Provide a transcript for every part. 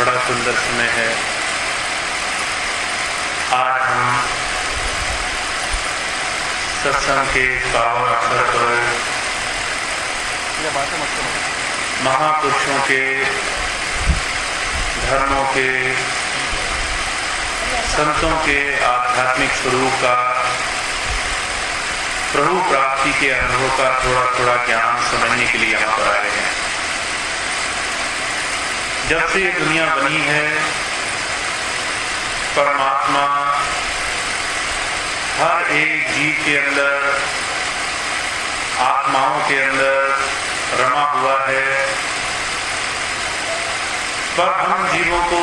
बड़ा सुंदर समय है। आज हम सत्संग के पावन अवसर पर महापुरुषों के, धर्मों के, संतों के आध्यात्मिक स्वरूप का, प्रभु प्राप्ति के अनुभव का थोड़ा थोड़ा ज्ञान समझने के लिए यहाँ पर आए हैं। जब से ये दुनिया बनी है, परमात्मा हर एक जीव के अंदर, आत्माओं के अंदर रमा हुआ है। पर हम जीवों को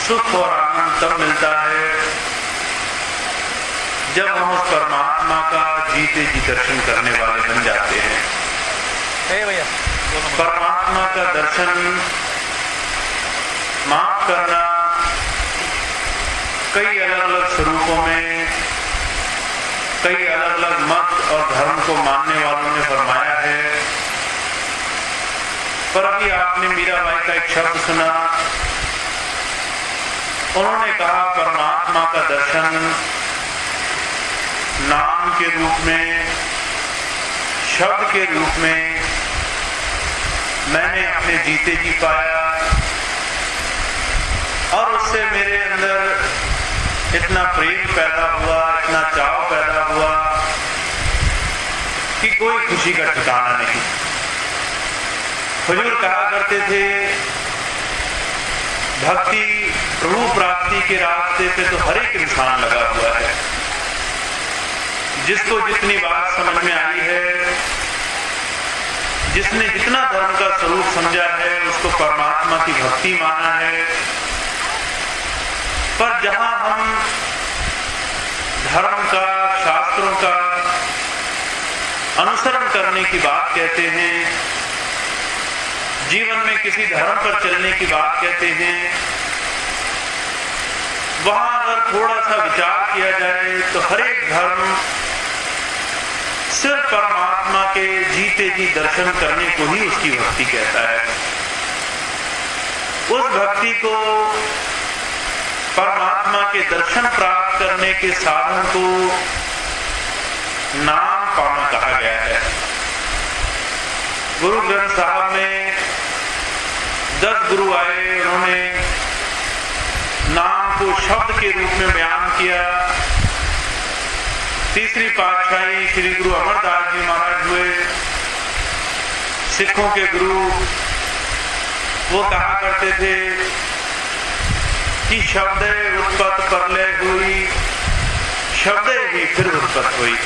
सुख और आनंद तब मिलता है जब हम उस परमात्मा का जीते जी दर्शन करने वाले बन जाते हैं। परमात्मा का दर्शन, माफ करना, कई अलग अलग स्वरूपों में, कई अलग अलग मत और धर्म को मानने वालों ने फरमाया है। पर अभी आपने मीराबाई का एक शब्द सुना। उन्होंने कहा परमात्मा का दर्शन नाम के रूप में, शब्द के रूप में मैंने अपने जीते जी पाया और उससे मेरे अंदर इतना प्रेम पैदा हुआ, इतना चाव पैदा हुआ कि कोई खुशी का ठिकाना नहीं। हुजूर कहा करते थे, भक्ति प्रभु प्राप्ति के रास्ते पे तो हर एक इंसान लगा हुआ है। जिसको जितनी बात समझ में आई है, जिसने जितना धर्म का स्वरूप समझा है, उसको परमात्मा की भक्ति माना है। पर जहां हम धर्म का, शास्त्रों का अनुसरण करने की बात कहते हैं, जीवन में किसी धर्म पर चलने की बात कहते हैं, वहां अगर थोड़ा सा विचार किया जाए तो हर एक धर्म सिर्फ परमात्मा के जीते जी दर्शन करने को ही उसकी भक्ति कहता है। उस भक्ति को, परमात्मा के दर्शन प्राप्त करने के साधन को नाम पाना कहा गया है। गुरु ग्रंथ साहब में 10 गुरु आए, उन्होंने नाम को शब्द के रूप में बयान किया। तीसरी पातशाही श्री गुरु अमरदास जी महाराज हुए, सिखों के गुरु। वो कहा करते थे कि शब्द उत्पत्त परलय हुई, शब्द ही फिर उत्पत्त हुई।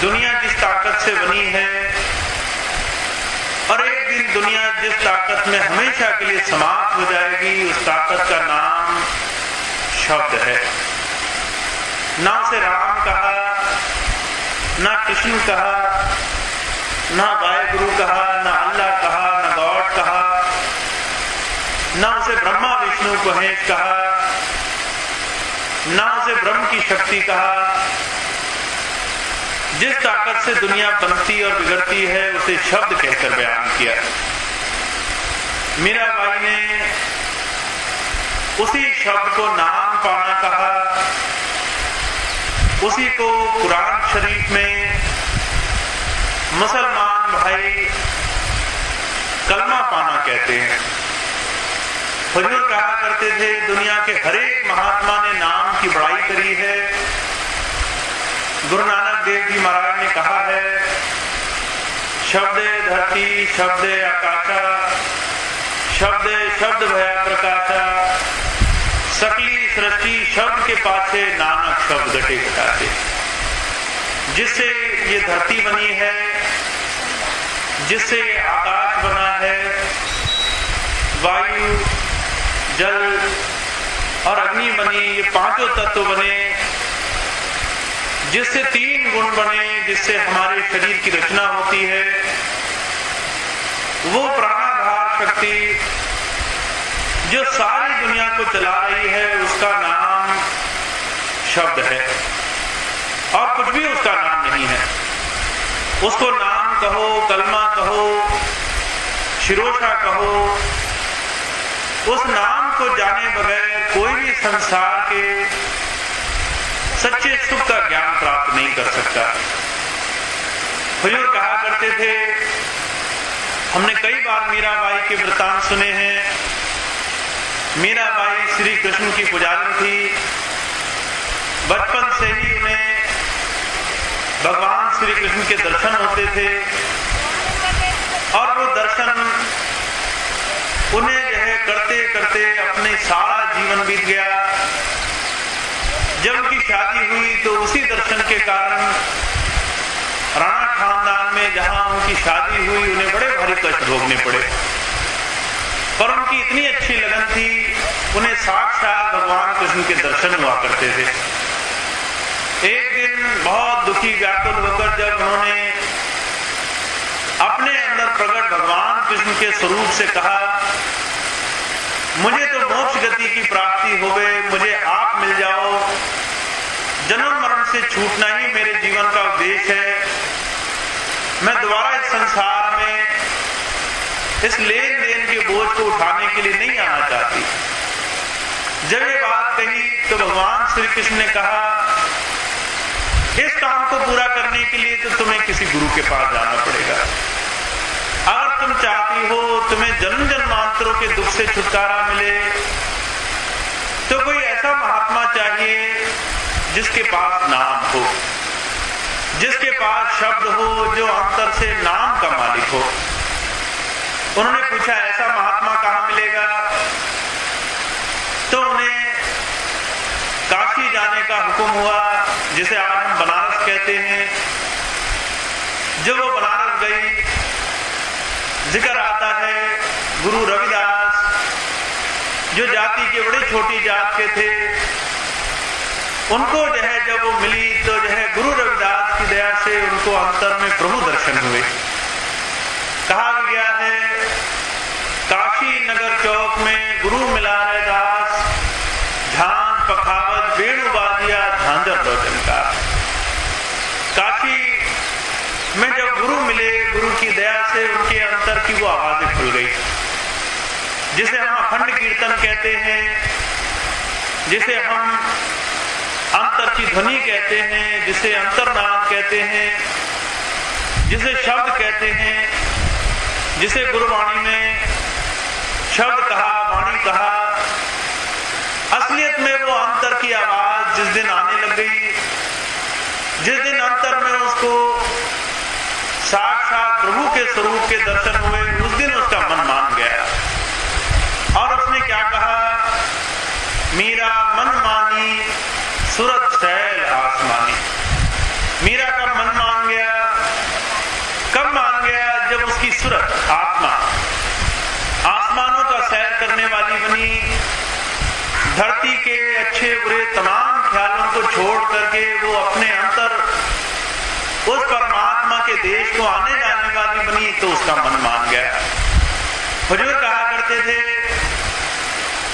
दुनिया जिस ताकत से बनी है और एक दिन दुनिया जिस ताकत में हमेशा के लिए समाप्त हो जाएगी, उस ताकत का नाम शब्द है। ना उसे राम कहा, ना कृष्ण कहा, ना वाहिगुरु कहा, ना अल्लाह कहा, ना गॉड कहा, ना उसे ब्रह्मा विष्णु महेश कहा, ना उसे ब्रह्म की शक्ति कहा। जिस ताकत से दुनिया बनती और बिगड़ती है, उसे शब्द कहकर बयान किया। मीराबाई ने उसी शब्द को नाम पाना कहा। उसी को कुरान शरीफ में मुसलमान भाई कलमा पाना कहते हैं। हुजूर कहा करते थे, दुनिया के हर एक महात्मा ने नाम की बड़ाई करी है। गुरु नानक देव जी महाराज ने कहा है, शब्द धरती, शब्द आकाशा, शब्द शब्द भया प्रकाशा, सकली सृष्टि शब्द के पाछे नानक शब्द घटे घटाते। जिससे ये धरती बनी है, जिससे आकाश बना है, वायु, जल और अग्नि बनी, ये पांचों तत्व बने, जिससे 3 गुण बने, जिससे हमारे शरीर की रचना होती है। वो प्राणाधार शक्ति जो सारी दुनिया को चला रही है, उसका नाम शब्द है और कुछ भी उसका नाम नहीं है। उसको नाम कहो, कलमा कहो, शिरोशा कहो, उस नाम को जाने बगैर कोई भी संसार के सच्चे सुख का ज्ञान प्राप्त नहीं कर सकता। हुजूर कहा करते थे, हमने कई बार मीराबाई के वृतांत सुने हैं। मीराबाई श्री कृष्ण की पुजारी थी। बचपन से ही उन्हें भगवान श्री कृष्ण के दर्शन होते थे और वो दर्शन उन्हें जो है करते करते अपने सारा जीवन बीत गया। जब उनकी शादी हुई तो उसी दर्शन के कारण राणा खानदान में जहां उनकी शादी हुई उन्हें बड़े भारी कष्ट भोगने पड़े, पर उनकी इतनी अच्छी लगन थी, उन्हें साक्षात भगवान कृष्ण के दर्शन हुआ करते थे। एक दिन बहुत दुखी व्याकुल होकर जब उन्होंने अपने अंदर प्रकट भगवान कृष्ण के स्वरूप से कहा, मुझे तो मोक्ष गति की प्राप्ति हो गई, मुझे आप मिल जाओ, जन्म मरण से छूटना ही मेरे जीवन का उद्देश्य है, मैं दोबारा इस संसार में इस लेन देन के बोझ को उठाने के लिए नहीं आना चाहती। जब ये बात कही तो भगवान श्री कृष्ण ने कहा, इस काम को पूरा करने के लिए तो तुम्हें किसी गुरु के पास जाना पड़ेगा। अगर तुम चाहती हो तुम्हें जन्म जन्मांतरों के दुख से छुटकारा मिले तो कोई ऐसा महात्मा चाहिए जिसके पास नाम हो, जिसके पास शब्द हो, जो अंतर से नाम का मालिक हो। उन्होंने पूछा, ऐसा महात्मा कहां मिलेगा? तो उन्हें काशी जाने का हुक्म हुआ, जिसे आज हम बनारस कहते हैं। जब वो बनारस गई, जिक्र आता है गुरु रविदास, जो जाति के बड़ी छोटी जात के थे, उनको जो है जब वो मिली तो जो है गुरु रविदास की दया से उनको अंतर में प्रभु दर्शन हुए। कहा गया है, काशी नगर चौक में गुरु मिला रैदास, झांझ पखावत वेणु बाजिया झांझर लोचन का। काशी में जब गुरु मिले, गुरु की दया से उनके अंतर की वो आवाजें खुल गई, जिसे हम अखंड कीर्तन कहते हैं, जिसे हम अंतर की ध्वनि कहते हैं, जिसे अंतर्नाद कहते हैं, जिसे शब्द कहते हैं, जिसे गुरुवाणी में शब्द कहा, वाणी कहा। असलियत में वो अंतर की आवाज जिस दिन आने लग गई, जिस दिन अंतर में उसको साक्षात प्रभु के स्वरूप के दर्शन हुए, उस दिन उसका मन मान गया और उसने क्या कहा, मीरा मन मानी सूरत शैल आसमानी। मीरा का मन मान गया। कब मान गया? जब उसकी सूरत आत्मा आसमानों का सैर करने वाली बनी, धरती के अच्छे बुरे तमाम ख्यालों को छोड़ करके वो अपने अंतर उस परमात्मा के देश को आने जाने वाली बनी, तो उसका मन मान गया। हुजूर कहा करते थे,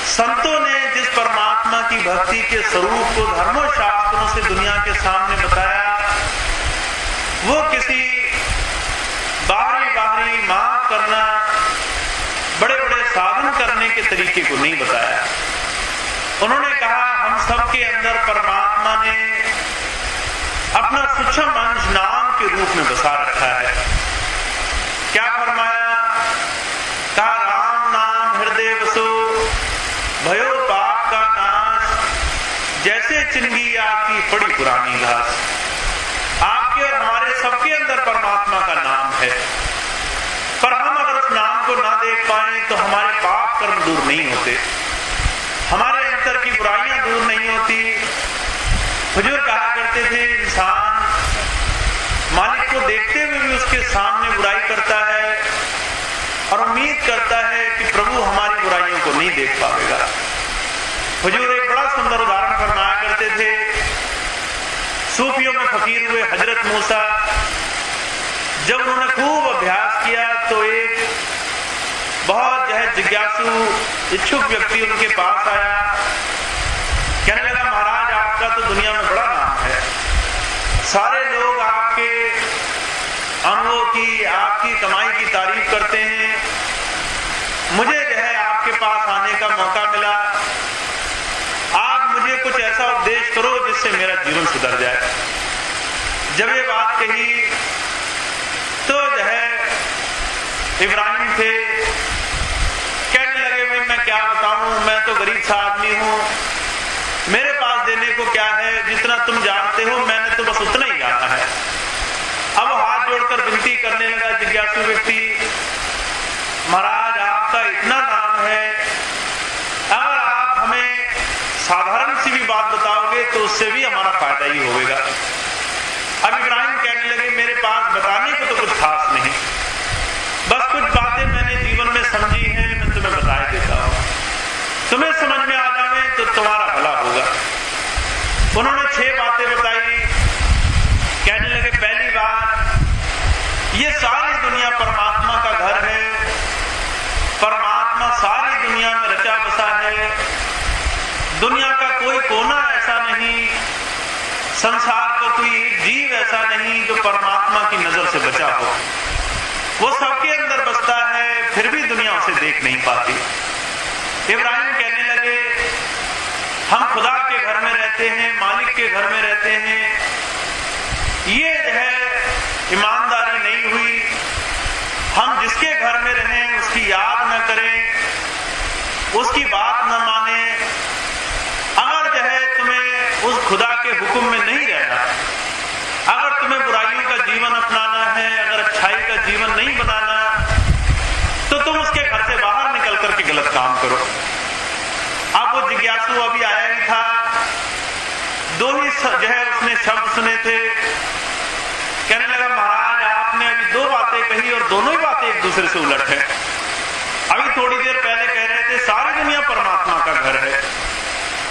संतों ने जिस परमात्मा की भक्ति के स्वरूप को धर्मों शास्त्रों से दुनिया के सामने बताया, वो किसी बाहरी माफ करना, बड़े बड़े साधन करने के तरीके को नहीं बताया। उन्होंने कहा, हम सबके अंदर परमात्मा ने अपना सूक्ष्म अंश नाम के रूप में बसा रखा है। क्या फरमाया? कहा, राम नाम हृदय बसो, भयो पाप का नाश, जैसे चिंगी आपकी बड़ी पुरानी घास। आपके और हमारे सबके अंदर परमात्मा का नाम है, पर हम अगर उस नाम को ना देख पाए तो हमारे पाप कर्म दूर नहीं होते, हमारे अंतर की बुराइयां दूर नहीं होती। हुजूर कहा करते थे, इंसान मालिक को देखते हुए भी उसके सामने बुराई करता है और उम्मीद करता है कि प्रभु हमारी बुराइयों को नहीं देख पाएगा। हुजूर एक बड़ा सुंदर उदाहरण फरमाया करते थे। सूफियों में फकीर हुए हजरत मूसा, जब उन्होंने खूब अभ्यास किया तो एक बहुत जो है जिज्ञासु इच्छुक व्यक्ति उनके पास आया। कहने लगा, महाराज आपका तो दुनिया में बड़ा नाम है, सारे लोग आपके अनुभव की, आपकी कमाई की तारीफ करते हैं, मुझे जो है आपके पास आने का मौका मिला, आप मुझे कुछ ऐसा उपदेश करो जिससे मेरा जीवन सुधर जाए। जब ये बात कही तो जो है इब्राहिम थे, कहने लगे भाई मैं क्या बताऊं, मैं तो गरीब सा आदमी हूं, मेरे पास देने को क्या है, जितना तुम जानते हो मैंने तो बस उतना ही जाना है। अब हाथ जोड़कर विनती करने लगा जिज्ञासु व्यक्ति, महाराज आपका इतना नाम है, अगर आप हमें साधारण सी भी बात बताओगे तो उससे भी हमारा फायदा ही होगा। अब इब्राहिम कहने लगे मेरे पास बताने को तो कुछ खास नहीं, बस कुछ बातें मैंने जीवन में समझी हैं, मैं तुम्हें बता देता हूं, तुम्हें समझ में आ जाए तो तुम्हारा भला होगा। उन्होंने 6 बातें बताई। कहने लगे पहली बात, ये सारी दुनिया परमात्मा का घर है, परमात्मा सारी दुनिया में रचा बसा है, दुनिया का कोई कोना ऐसा नहीं, संसार का कोई एक जीव ऐसा नहीं जो परमात्मा की नजर से बचा हो। वो सबके अंदर बसता है, फिर भी दुनिया उसे देख नहीं पाती। इब्राहिम कहने लगे हम खुदा के घर में रहते हैं, मालिक के घर में रहते हैं, ये जो है ईमानदारी नहीं हुई। हम जिसके घर में रहें उसकी याद न करें, उसकी बात न माने। अगर जो है तुम्हें उस खुदा के हुक्म में नहीं रहना, अगर तुम्हें बुराइयों का जीवन अपनाना है, अगर अच्छाई का जीवन नहीं बनाना, तो तुम उसके घर से बाहर निकल करके गलत काम करो। अब वो जिज्ञासु अभी आया ही था, 2 ही जो है उसने शब्द सुने थे। कहने लगा महाराज आपने अभी 2 बातें कही और दोनों ही बातें एक दूसरे से उलट है। अभी थोड़ी देर पहले कह रहे थे सारी दुनिया परमात्मा का घर है,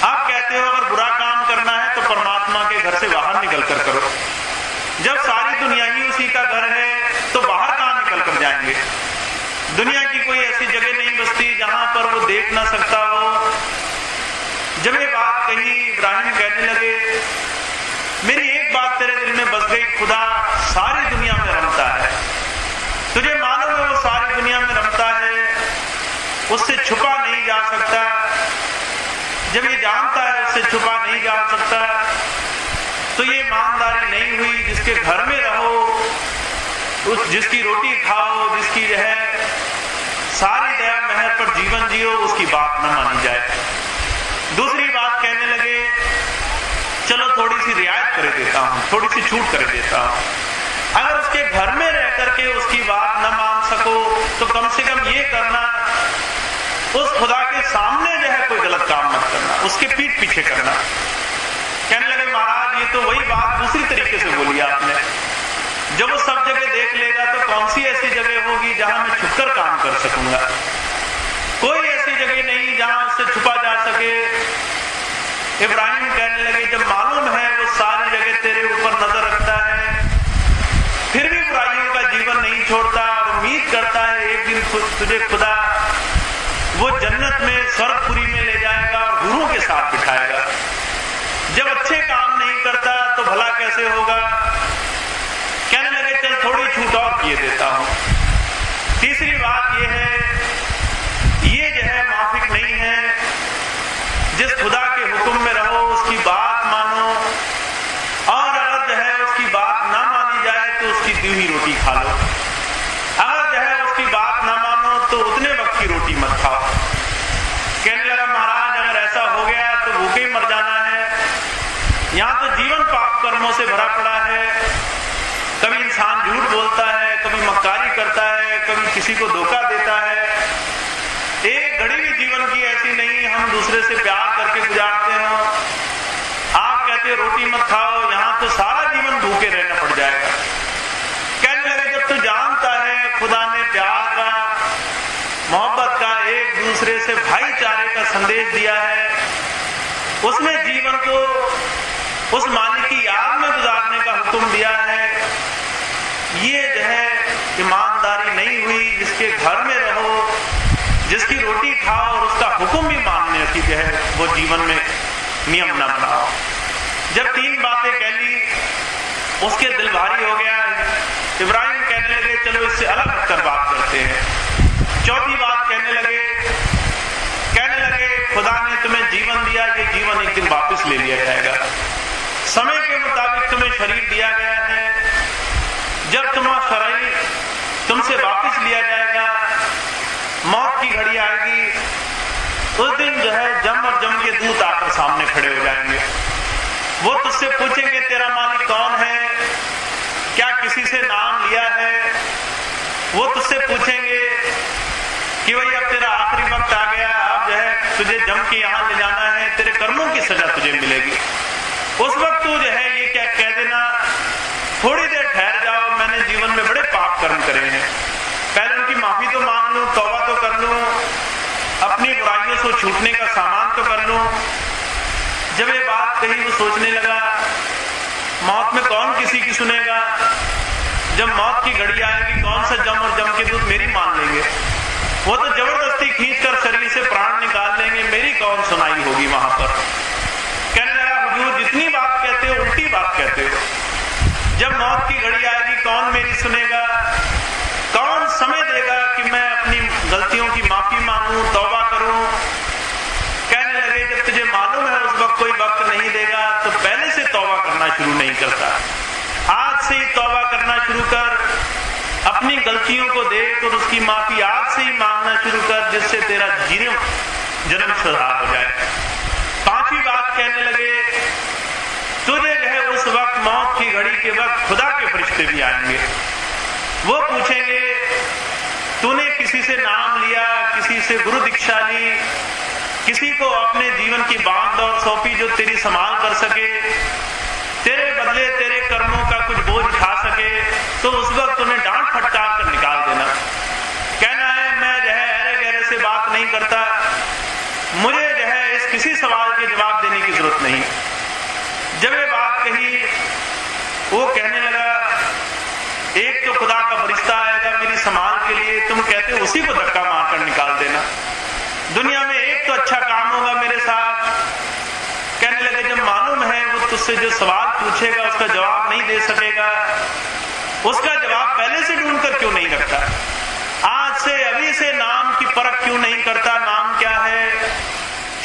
आप कहते हो अगर बुरा काम करना है तो परमात्मा के घर से बाहर निकल कर करो। जब सारी दुनिया ही उसी का घर है तो बाहर कहां निकल कर जाएंगे? दुनिया की कोई ऐसी जगह नहीं बसती जहां पर वो देख ना सकता हो। जब ये बात कही इब्राहिम कहने लगे मेरी एक बात तेरे दिल में बस गई, खुदा सारी दुनिया में रमता है, तुझे मालूम है वो सारी दुनिया में रमता है, उससे छुपा नहीं जा सकता। जब ये जानता है उससे छुपा नहीं जा सकता, तो ये ईमानदारी नहीं हुई। जिसके घर में रहो, उस जिसकी रोटी खाओ, जिसकी जो है सारी दया मेहर पर जीवन जियो, उसकी बात न मानी जाए। दूसरी बात कहने लगे चलो थोड़ी सी रियायत कर देता हूं, थोड़ी सी छूट कर देता हूं। अगर उसके घर में रह करके उसकी बात न मान सको तो कम से कम ये करना, उस खुदा के सामने जो है कोई गलत काम मत करना, उसके पीठ पीछे करना। कहने लगे महाराज ये तो वही बात दूसरी तरीके से बोली आपने, जब वो सब जगह देख लेगा तो कौन सी ऐसी जगह होगी जहां मैं छुपकर काम कर सकूंगा? कोई ऐसी जगह नहीं जहां उससे छुपा जा सके। इब्राहिम कहने लगे जब मालूम है वो सारी जगह तेरे ऊपर नजर रखता है, फिर भी बुराइयों का जीवन नहीं छोड़ता और उम्मीद करता है एक दिन तुझे खुदा वो जन्नत में स्वर्गपुरी में ले जाएगा और गुरुओं के साथ बिठाएगा। जब अच्छे काम नहीं करता तो भला कैसे होगा? कहने लगे चल थोड़ी छूट और किए देता हूं। तीसरी बात यह है, ये जो है माफिक नहीं है। जिस खुदा के हुक्म में रहो उसकी बात मानो, और अगर जो है उसकी बात ना मानी जाए तो उसकी दी हुई रोटी खा लो। अगर जो है उसकी बात ना मानो तो उतने वक्त की रोटी मत खाओ। कहने लगा महाराज अगर ऐसा हो गया तो भूखे ही मर जाना है, यहाँ तो जीवन पाप कर्मों से भरा पड़ा है। कभी इंसान झूठ बोलता है, कभी मक्कारी करता है, कभी किसी को धोखा देता है। एक घड़ी भी जीवन की ऐसी नहीं हम दूसरे से प्यार करके गुजारते हो। आप कहते हो रोटी मत खाओ, यहाँ तो सारा जीवन भूखे रहना पड़ जाएगा। कहने लगे जब तू जानता है खुदा ने प्यार का, मोहब्बत का, एक दूसरे से भाईचारे का संदेश दिया है, उसने जीवन को उस मालिक की याद में गुजारने का हुक्म दिया है, ये जो है ईमानदारी नहीं हुई। जिसके घर में रहो, जिसकी रोटी खाओ और उसका हुक्म भी मानने की जो है वो जीवन में नियम न बनाओ। जब 3 बातें कह ली उसके दिल भारी हो गया। इब्राहिम कहने लगे चलो इससे अलग हटकर बात करते हैं। चौथी बात कहने लगे दिया, ये जीवन एक दिन वापस ले लिया जाएगा। समय के मुताबिक तुम्हें शरीर दिया गया है, जब तुम्हारा शरीर तुमसे वापस लिया जाएगा, मौत की घड़ी आएगी, उस दिन जो है जम और जम के दूत आकर सामने खड़े हो जाएंगे। वो तुझसे पूछेंगे तेरा मालिक कौन है, क्या किसी से नाम लिया है। वो तुझसे पूछेंगे कि भाई अब तेरा आखिरी वक्त आ गया, अब जो है तुझे जम के यहाँ ले जाना है, तेरे कर्मों की सजा तुझे मिलेगी। उस वक्त तू जो है ये क्या कह देना, थोड़ी देर ठहर जाओ, मैंने जीवन में बड़े पाप कर्म करे हैं, पहले उनकी माफी तो मांग लूं, तौबा तो कर लूं, अपनी बुराइयों से छूटने का सामान तो कर लूं। जब ये बात कही वो सोचने लगा, मौत में कौन किसी की सुनेगा, जब मौत की घड़ी आएगी कौन सा जम और जम के दूत मेरी मान लेंगे, वो तो जबरदस्ती खींचकर शरीर से प्राण निकाल लेंगे, मेरी कौन सुनाई होगी वहां पर। कहने लगा हुजूर जितनी बात कहते हो उल्टी बात कहते हो, जब मौत की घड़ी आएगी कौन मेरी सुनेगा, कौन समय देगा कि मैं अपनी गलतियों की माफी मांगूं, तौबा करूं। कहने लगे जब तुझे मालूम है उस वक्त कोई वक्त नहीं देगा तो पहले से तौबा करना शुरू नहीं करता, आज से ही तौबा करना शुरू कर, अपनी गलतियों को देख और उसकी माफी आज से ही मांगना शुरू कर, जिससे तेरा जन्म सुधार हो जाए। पांचवी बात कहने लगे तुझे जो है उस वक्त मौत की घड़ी के वक्त खुदा के फरिश्ते भी आएंगे, वो पूछेंगे तूने किसी से नाम लिया, किसी से गुरु दीक्षा ली, किसी को अपने जीवन की बात दौड़ सौंपी जो तेरी संभाल कर सके, तेरे बदले तेरे कर्मों का कुछ बोझ उठा सके, तो उस वक्त उन्हें डांट फटकार कर निकाल देना। कहना है मैं जो है अरे गहरे से बात नहीं करता, मुझे जो है इस किसी सवाल के जवाब देने की जरूरत नहीं। जब ये बात कही वो कहने लगा एक तो खुदा का फरिश्ता आएगा मेरी संभाल के लिए, तुम कहते हो उसी को धक्का मारकर निकाल देना, दुनिया में एक तो अच्छा काम होगा मेरे साथ। कहने लगे जब मालूम है वो तुझसे जो सवाल पूछेगा उसका जवाब नहीं दे सकेगा, उसका जवाब पहले से ढूंढकर क्यों नहीं रखता, आज से अभी से नाम की परख क्यों नहीं करता, नाम क्या है,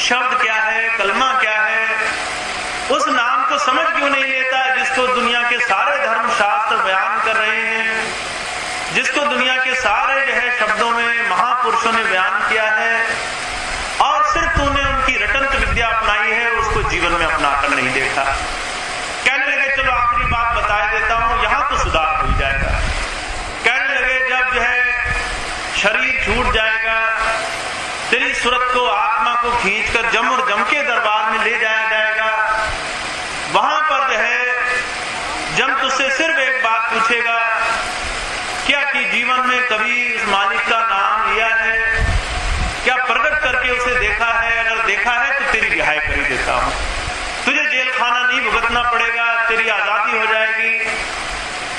शब्द क्या है, कलमा क्या है, उस नाम को समझ क्यों नहीं लेता जिसको दुनिया के सारे धर्म शास्त्र बयान कर रहे हैं, जिसको दुनिया के सारे जो है शब्दों में महापुरुषों ने बयान किया है, और सिर्फ तूने उनकी रटंत विद्या अपनाई है, उसको जीवन में अपनाकर नहीं देखा। कहने लगे चलो आखिरी बात बता देता हूं, यहां तो सुधार हो जाएगा। कहने लगे जब जो है शरीर छूट जाएगा, तेरी सूरत को आत्मा को खींचकर जम और जम के दरबार में ले जाया जाएगा, वहां पर जो है जम तुझसे सिर्फ एक बात पूछेगा, क्या कि जीवन में कभी उस मालिक का नाम लिया है, क्या प्रकट करके उसे देखा है, अगर देखा है तो तेरी रिहाई कर ही देता हूं, तुझे जेल खाना नहीं भुगतना पड़ेगा, तेरी आजादी हो जाएगी।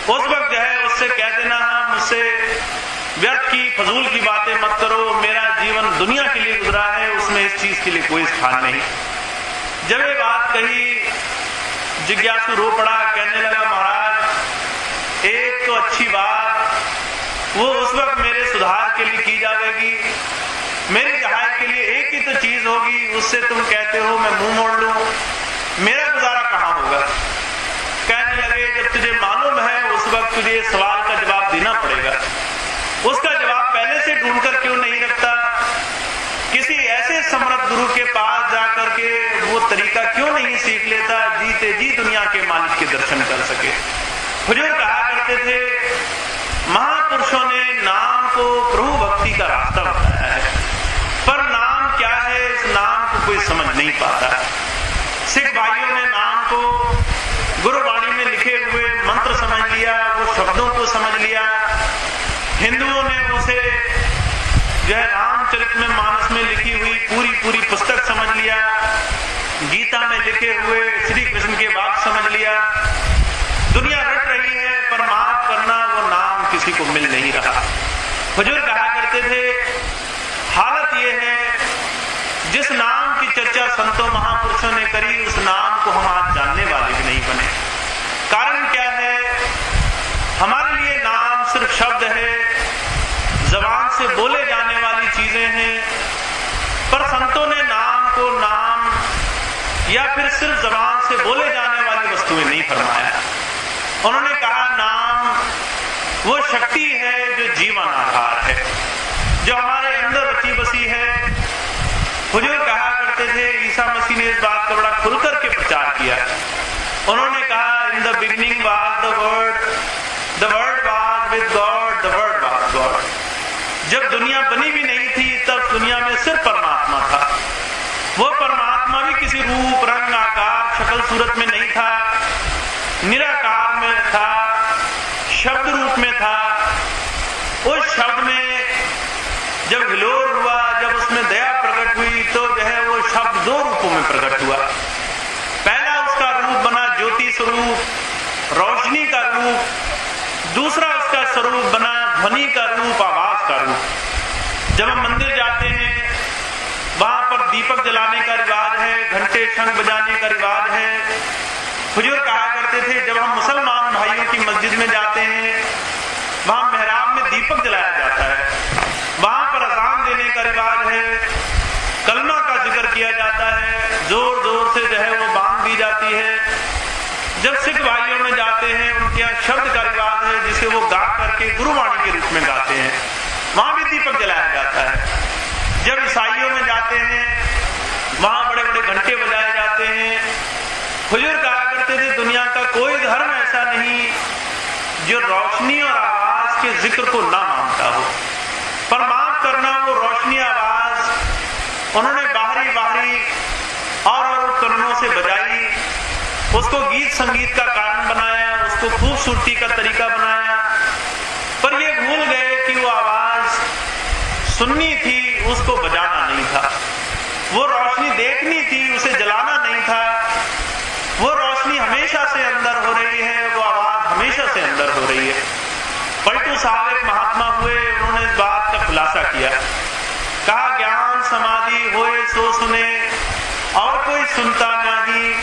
उस वक्त जो है उससे कह देना मुझसे व्यर्थ की फजूल की बातें मत करो, मेरा जीवन दुनिया के लिए गुजरा है, उसमें इस चीज के लिए कोई स्थान नहीं। जब ये बात कही जिज्ञासु रो पड़ा, कहने लगा महाराज एक तो अच्छी बात वो उस वक्त मेरे सुधार के लिए की जाएगी, मेरी रिहाई के लिए एक ही तो चीज होगी, उससे तुम कहते हो मैं मुंह मोड़ लूं, मेरा गुजारा कहां होगा। कहने लगे जब तुझे मालूम है उस वक्त तुझे इस सवाल का जवाब देना पड़ेगा, उसका जवाब पहले से ढूंढकर क्यों नहीं रखता, किसी ऐसे समर्थ गुरु के पास जाकर के वो तरीका क्यों नहीं सीख लेता, जीते जी दुनिया के मालिक के दर्शन कर सके। हुजूर कहा करते थे महापुरुषों ने नाम को प्रभु भक्ति का रास्ता बताया है, पर नाम क्या है इस नाम को कोई समझ नहीं पाता। सिख भाइयों ने नाम को गुरुवाणी में लिखे हुए मंत्र समझ लिया, वो शब्दों को समझ लिया, हिंदुओं ने उसे जो है रामचरितमानस में लिखी हुई पूरी पुस्तक समझ लिया, गीता में लिखे हुए श्री कृष्ण के वाक्य समझ लिया। दुनिया रट रही है पर माफ करना वो नाम किसी को मिल नहीं रहा। हुजूर कहा करते थे हालत ये है जिस नाम की चर्चा संतों महापुरुषों ने करी उस नाम को हम आज जानने वाले भी नहीं बने। कारण क्या है, हमारे लिए नाम सिर्फ शब्द है, जबान से बोले जाने वाली चीजें हैं, पर संतों ने नाम को नाम या फिर सिर्फ जबान से बोले जाने वाली वस्तुएं नहीं फरमाया। उन्होंने कहा नाम वो शक्ति है जो जीवन आधार है, जो हमारे अंदर रची बसी है। हुजूर कहा करते थे, ईसा मसीह ने इस बात का बड़ा खुल करके प्रचार किया। उन्होंने कहा in the beginning was the word was with God, the word was God. जब दुनिया बनी भी नहीं थी तब दुनिया में सिर्फ परमात्मा था। वो परमात्मा भी किसी रूप रंग आकार शक्ल सूरत में नहीं था, निराकार में था, शब्द रूप में था। उस शब्द में जब हिलोर हुआ, जब उसमें दया प्रकट हुई तो जो है वो शब्द दो रूपों में प्रकट हुआ। पहला उसका रूप बना ज्योति स्वरूप, रोशनी का रूप। दूसरा उसका स्वरूप बना ध्वनि का रूप, आवाज का रूप। जब हम मंदिर जाते हैं वहां पर दीपक जलाने का रिवाज है, घंटे शंख बजाने का रिवाज है। हुजूर कहा करते थे जब हम मुसलमान भाइयों की मस्जिद में जाते हैं वहां मेहराब में दीपक जलाया जाता है, वहां पर अज़ान देने का रिवाज है, कलमा का जिक्र किया जाता है, जोर जोर से जो है वो बांग दी जाती है। जब सिख भाइयों में जाते हैं उनके यहाँ शब्द का रिवाज है जिसे वो गा करके गुरुवाणी के रूप में गाते हैं, वहां भी दीपक जलाया जाता है। जब ईसाइयों में जाते हैं वहां बड़े बड़े घंटे बजाए जाते हैं। हुजूर कहा करते थे दुनिया का कोई धर्म ऐसा नहीं जो रोशनी और आवाज के जिक्र को ना मानता हो। पर माफ करना वो रोशनी आवाज उन्होंने बाहरी और उपकरणों से बजाई, उसको गीत संगीत का कारण बनाया, उसको खूबसूरती का तरीका बनाया। पर ये भूल गए कि वो आवाज सुननी थी, उसको बजाना नहीं था। वो रोशनी देखनी थी, उसे जलाना नहीं था। वो रोशनी हमेशा से अंदर हो रही है, वो आवाज हमेशा से अंदर हो रही है। पलटू साहब एक महात्मा हुए, उन्होंने इस बात का खुलासा किया। कहा ज्ञान समाधि होए सो सुने और कोई सुनता नहीं,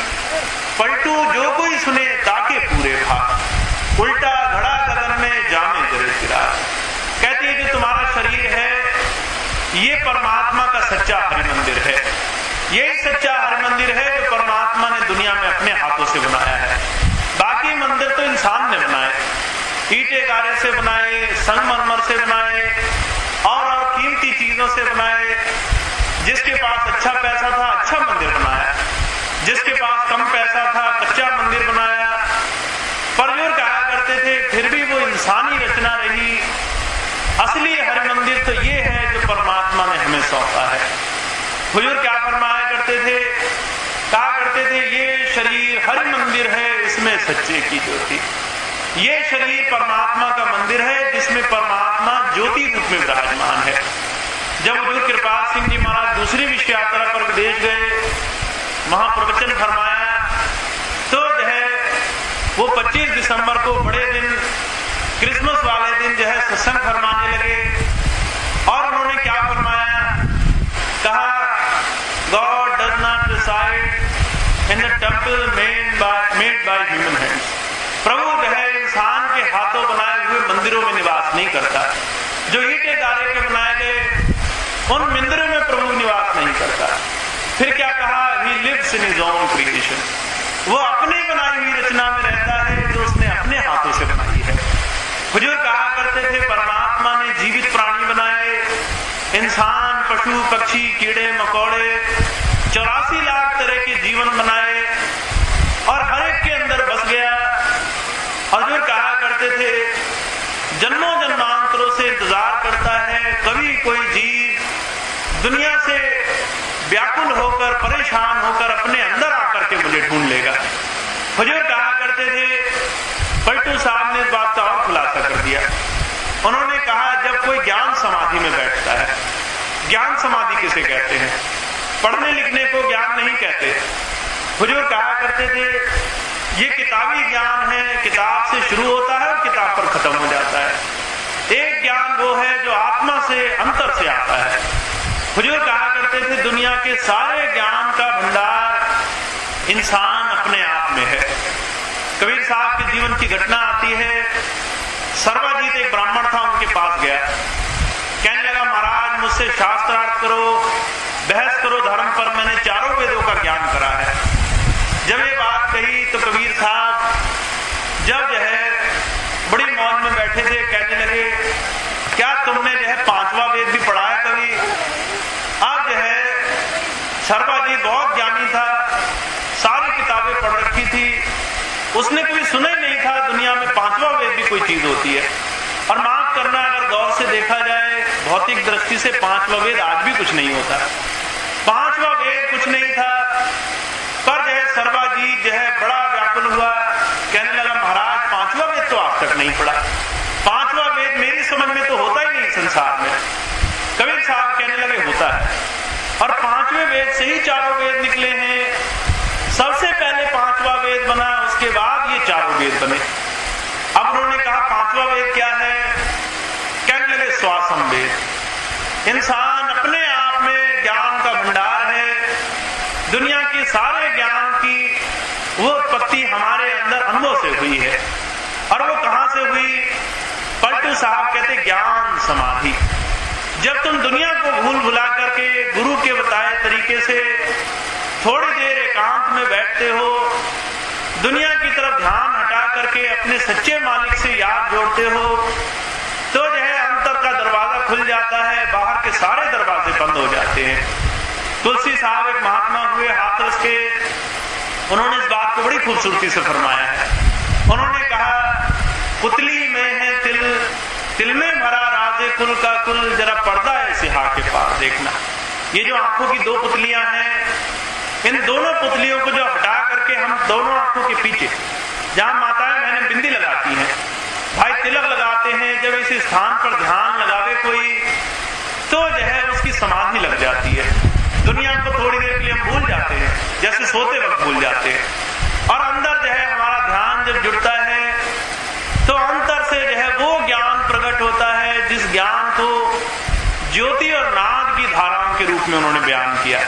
पलटू जो कोई सुने ताके पूरे भाग, उल्टा घड़ा गगन में जामे जरे गिरा। कहती है कि तुम्हारा शरीर है ये परमात्मा का सच्चा हरिमंदिर है। यही सच्चा हरिमंदिर है जो परमात्मा ने दुनिया में अपने हाथों से बनाया है। बाकी मंदिर तो इंसान ने बनाए, ईंटे गारे से बनाए, संगमरमर से बनाए और कीमती चीजों से बनाए। जिसके पास अच्छा पैसा था अच्छा मंदिर बनाया, जिसके पास कम पैसा था कच्चा मंदिर बनाया। पर जो कहा करते थे फिर भी वो इंसानी रचना रही। असली हरिमंदिर तो ये है जो परमात्मा ने हमें सौंपा है। हुजूर क्या फरमाया करते थे, कहा करते थे ये शरीर हरिमंदिर है, इसमें सच्चे की ज्योति। ये शरीर परमात्मा का मंदिर है जिसमें परमात्मा ज्योति रूप में विराजमान है। जब हुजूर कृपाल सिंह जी महाराज दूसरी विश्व यात्रा पर विदेश गए, वहां प्रवचन फरमाया तो जो है वो 25 दिसंबर को बड़े दिन क्रिसमस वाले दिन जो है सत्संग फरमाने लगे। और उन्होंने क्या फरमाया, कहा God does not reside in the temple made by human hands. प्रभु जो है इंसान के हाथों बनाए हुए मंदिरों में निवास नहीं करता। जो ईंटे गारे के बनाए गए उन मंदिरों में प्रभु निवास नहीं करता। फिर क्या कहा, he lives in his own creation. वो अपने बनाई हुई रचना में रहता है जो उसने अपने हाथों से बनाई है। हुजूर कहा करते थे परमात्मा ने जीवित प्राणी बनाए, इंसान, पशु, पक्षी, कीड़े मकोड़े, 84 लाख तरह के जीवन बनाए और हर एक के अंदर बस गया। हुजूर कहा करते थे जन्मों जन्मांतरों से इंतजार करता है कभी कोई जीव दुनिया से व्याकुल होकर परेशान होकर अपने अंदर आकर के मुझे ढूंढ लेगा। हुजूर कहा करते थे, पलटू साहब ने इस बात का और खुलासा कर दिया। उन्होंने कहा जब कोई ज्ञान समाधि में बैठता है, ज्ञान समाधि किसे कहते हैं, पढ़ने लिखने को ज्ञान नहीं कहते। हुजूर कहा करते थे ये किताबी ज्ञान है, किताब से शुरू होता है और किताब पर खत्म हो जाता है। एक ज्ञान वो है जो आत्मा से अंतर से आता है। हुजूर कहा करते थे दुनिया के सारे ज्ञान का भंडार इंसान अपने आप में है। कबीर साहब के जीवन की घटना आती है। सर्वाजीत एक ब्राह्मण था, उनके पास गया, कहने लगा महाराज मुझसे शास्त्रार्थ करो, बहस करो धर्म पर, मैंने चारों वेदों का ज्ञान करा है। जब ये बात कही तो कबीर साहब जब जो है बड़ी मौज में बैठे थे, कहने लगे क्या तुमने जो है 5वां वेद भी पढ़ा है कभी? अब जो है शर्मा जी बहुत ज्ञानी था, सारी किताबें पढ़ रखी थी, उसने कभी सुना ही नहीं था दुनिया में 5वां वेद भी कोई चीज होती है। और माफ करना, अगर गौर से देखा जाए भौतिक दृष्टि से 5वां वेद आज भी कुछ नहीं होता। 5वां वेद कुछ नहीं था, पर जो है शर्मा जी जो है बड़ा व्याकुल हुआ, कहने लगा महाराज 5वां वेद तो आज तक नहीं पढ़ा। 5वां वेद मेरी समझ में तो होता ही नहीं संसार में। कबीर साहब कहने लगे होता है, और 5वें वेद से ही चारों वेद निकले हैं। सबसे पहले 5वां वेद बना, उसके बाद ये चारों वेद बने। अब उन्होंने कहा 5वां वेद क्या है? कहने लगे श्वासम वेद। इंसान अपने आप में ज्ञान का भंडार है, दुनिया के सारे ज्ञान की वो उत्पत्ति हमारे अंदर अनुभव से हुई है। और वो कहां से हुई? पलटू साहब कहते ज्ञान समाधि। जब तुम दुनिया को भूल भुला करके गुरु के बताए तरीके से थोड़ी देर एकांत में बैठते हो, दुनिया की तरफ ध्यान हटा करके अपने सच्चे मालिक से याद जोड़ते हो, तो जो है अंतर का दरवाजा खुल जाता है, बाहर के सारे दरवाजे बंद हो जाते हैं। तुलसी साहब एक महात्मा हुए हाथरस के, उन्होंने इस बात को बड़ी खूबसूरती से फरमाया है। उन्होंने कहा पुतली में है तिल, तिल में भरा राजे कुल का कुल, जरा पर्दा है सिहा के पार देखना। ये जो आंखों की 2 पुतलियां हैं, इन दोनों पुतलियों को जो हटा करके हम दोनों आंखों के पीछे जहां माताएं बहनें बिंदी लगाती हैं, भाई तिलक लगाते हैं, जब इस स्थान पर ध्यान लगावे कोई तो जो है उसकी समाधि लग जाती है। दुनिया को थोड़ी देर के लिए हम भूल जाते हैं, जैसे सोते वक्त भूल जाते हैं। और अंदर जो है हमारा ध्यान जब जुड़ता है तो अंतर से जो है वो ज्ञान प्रकट होता है, जिस ज्ञान को ज्योति और नाद की धाराओं के रूप में उन्होंने बयान किया।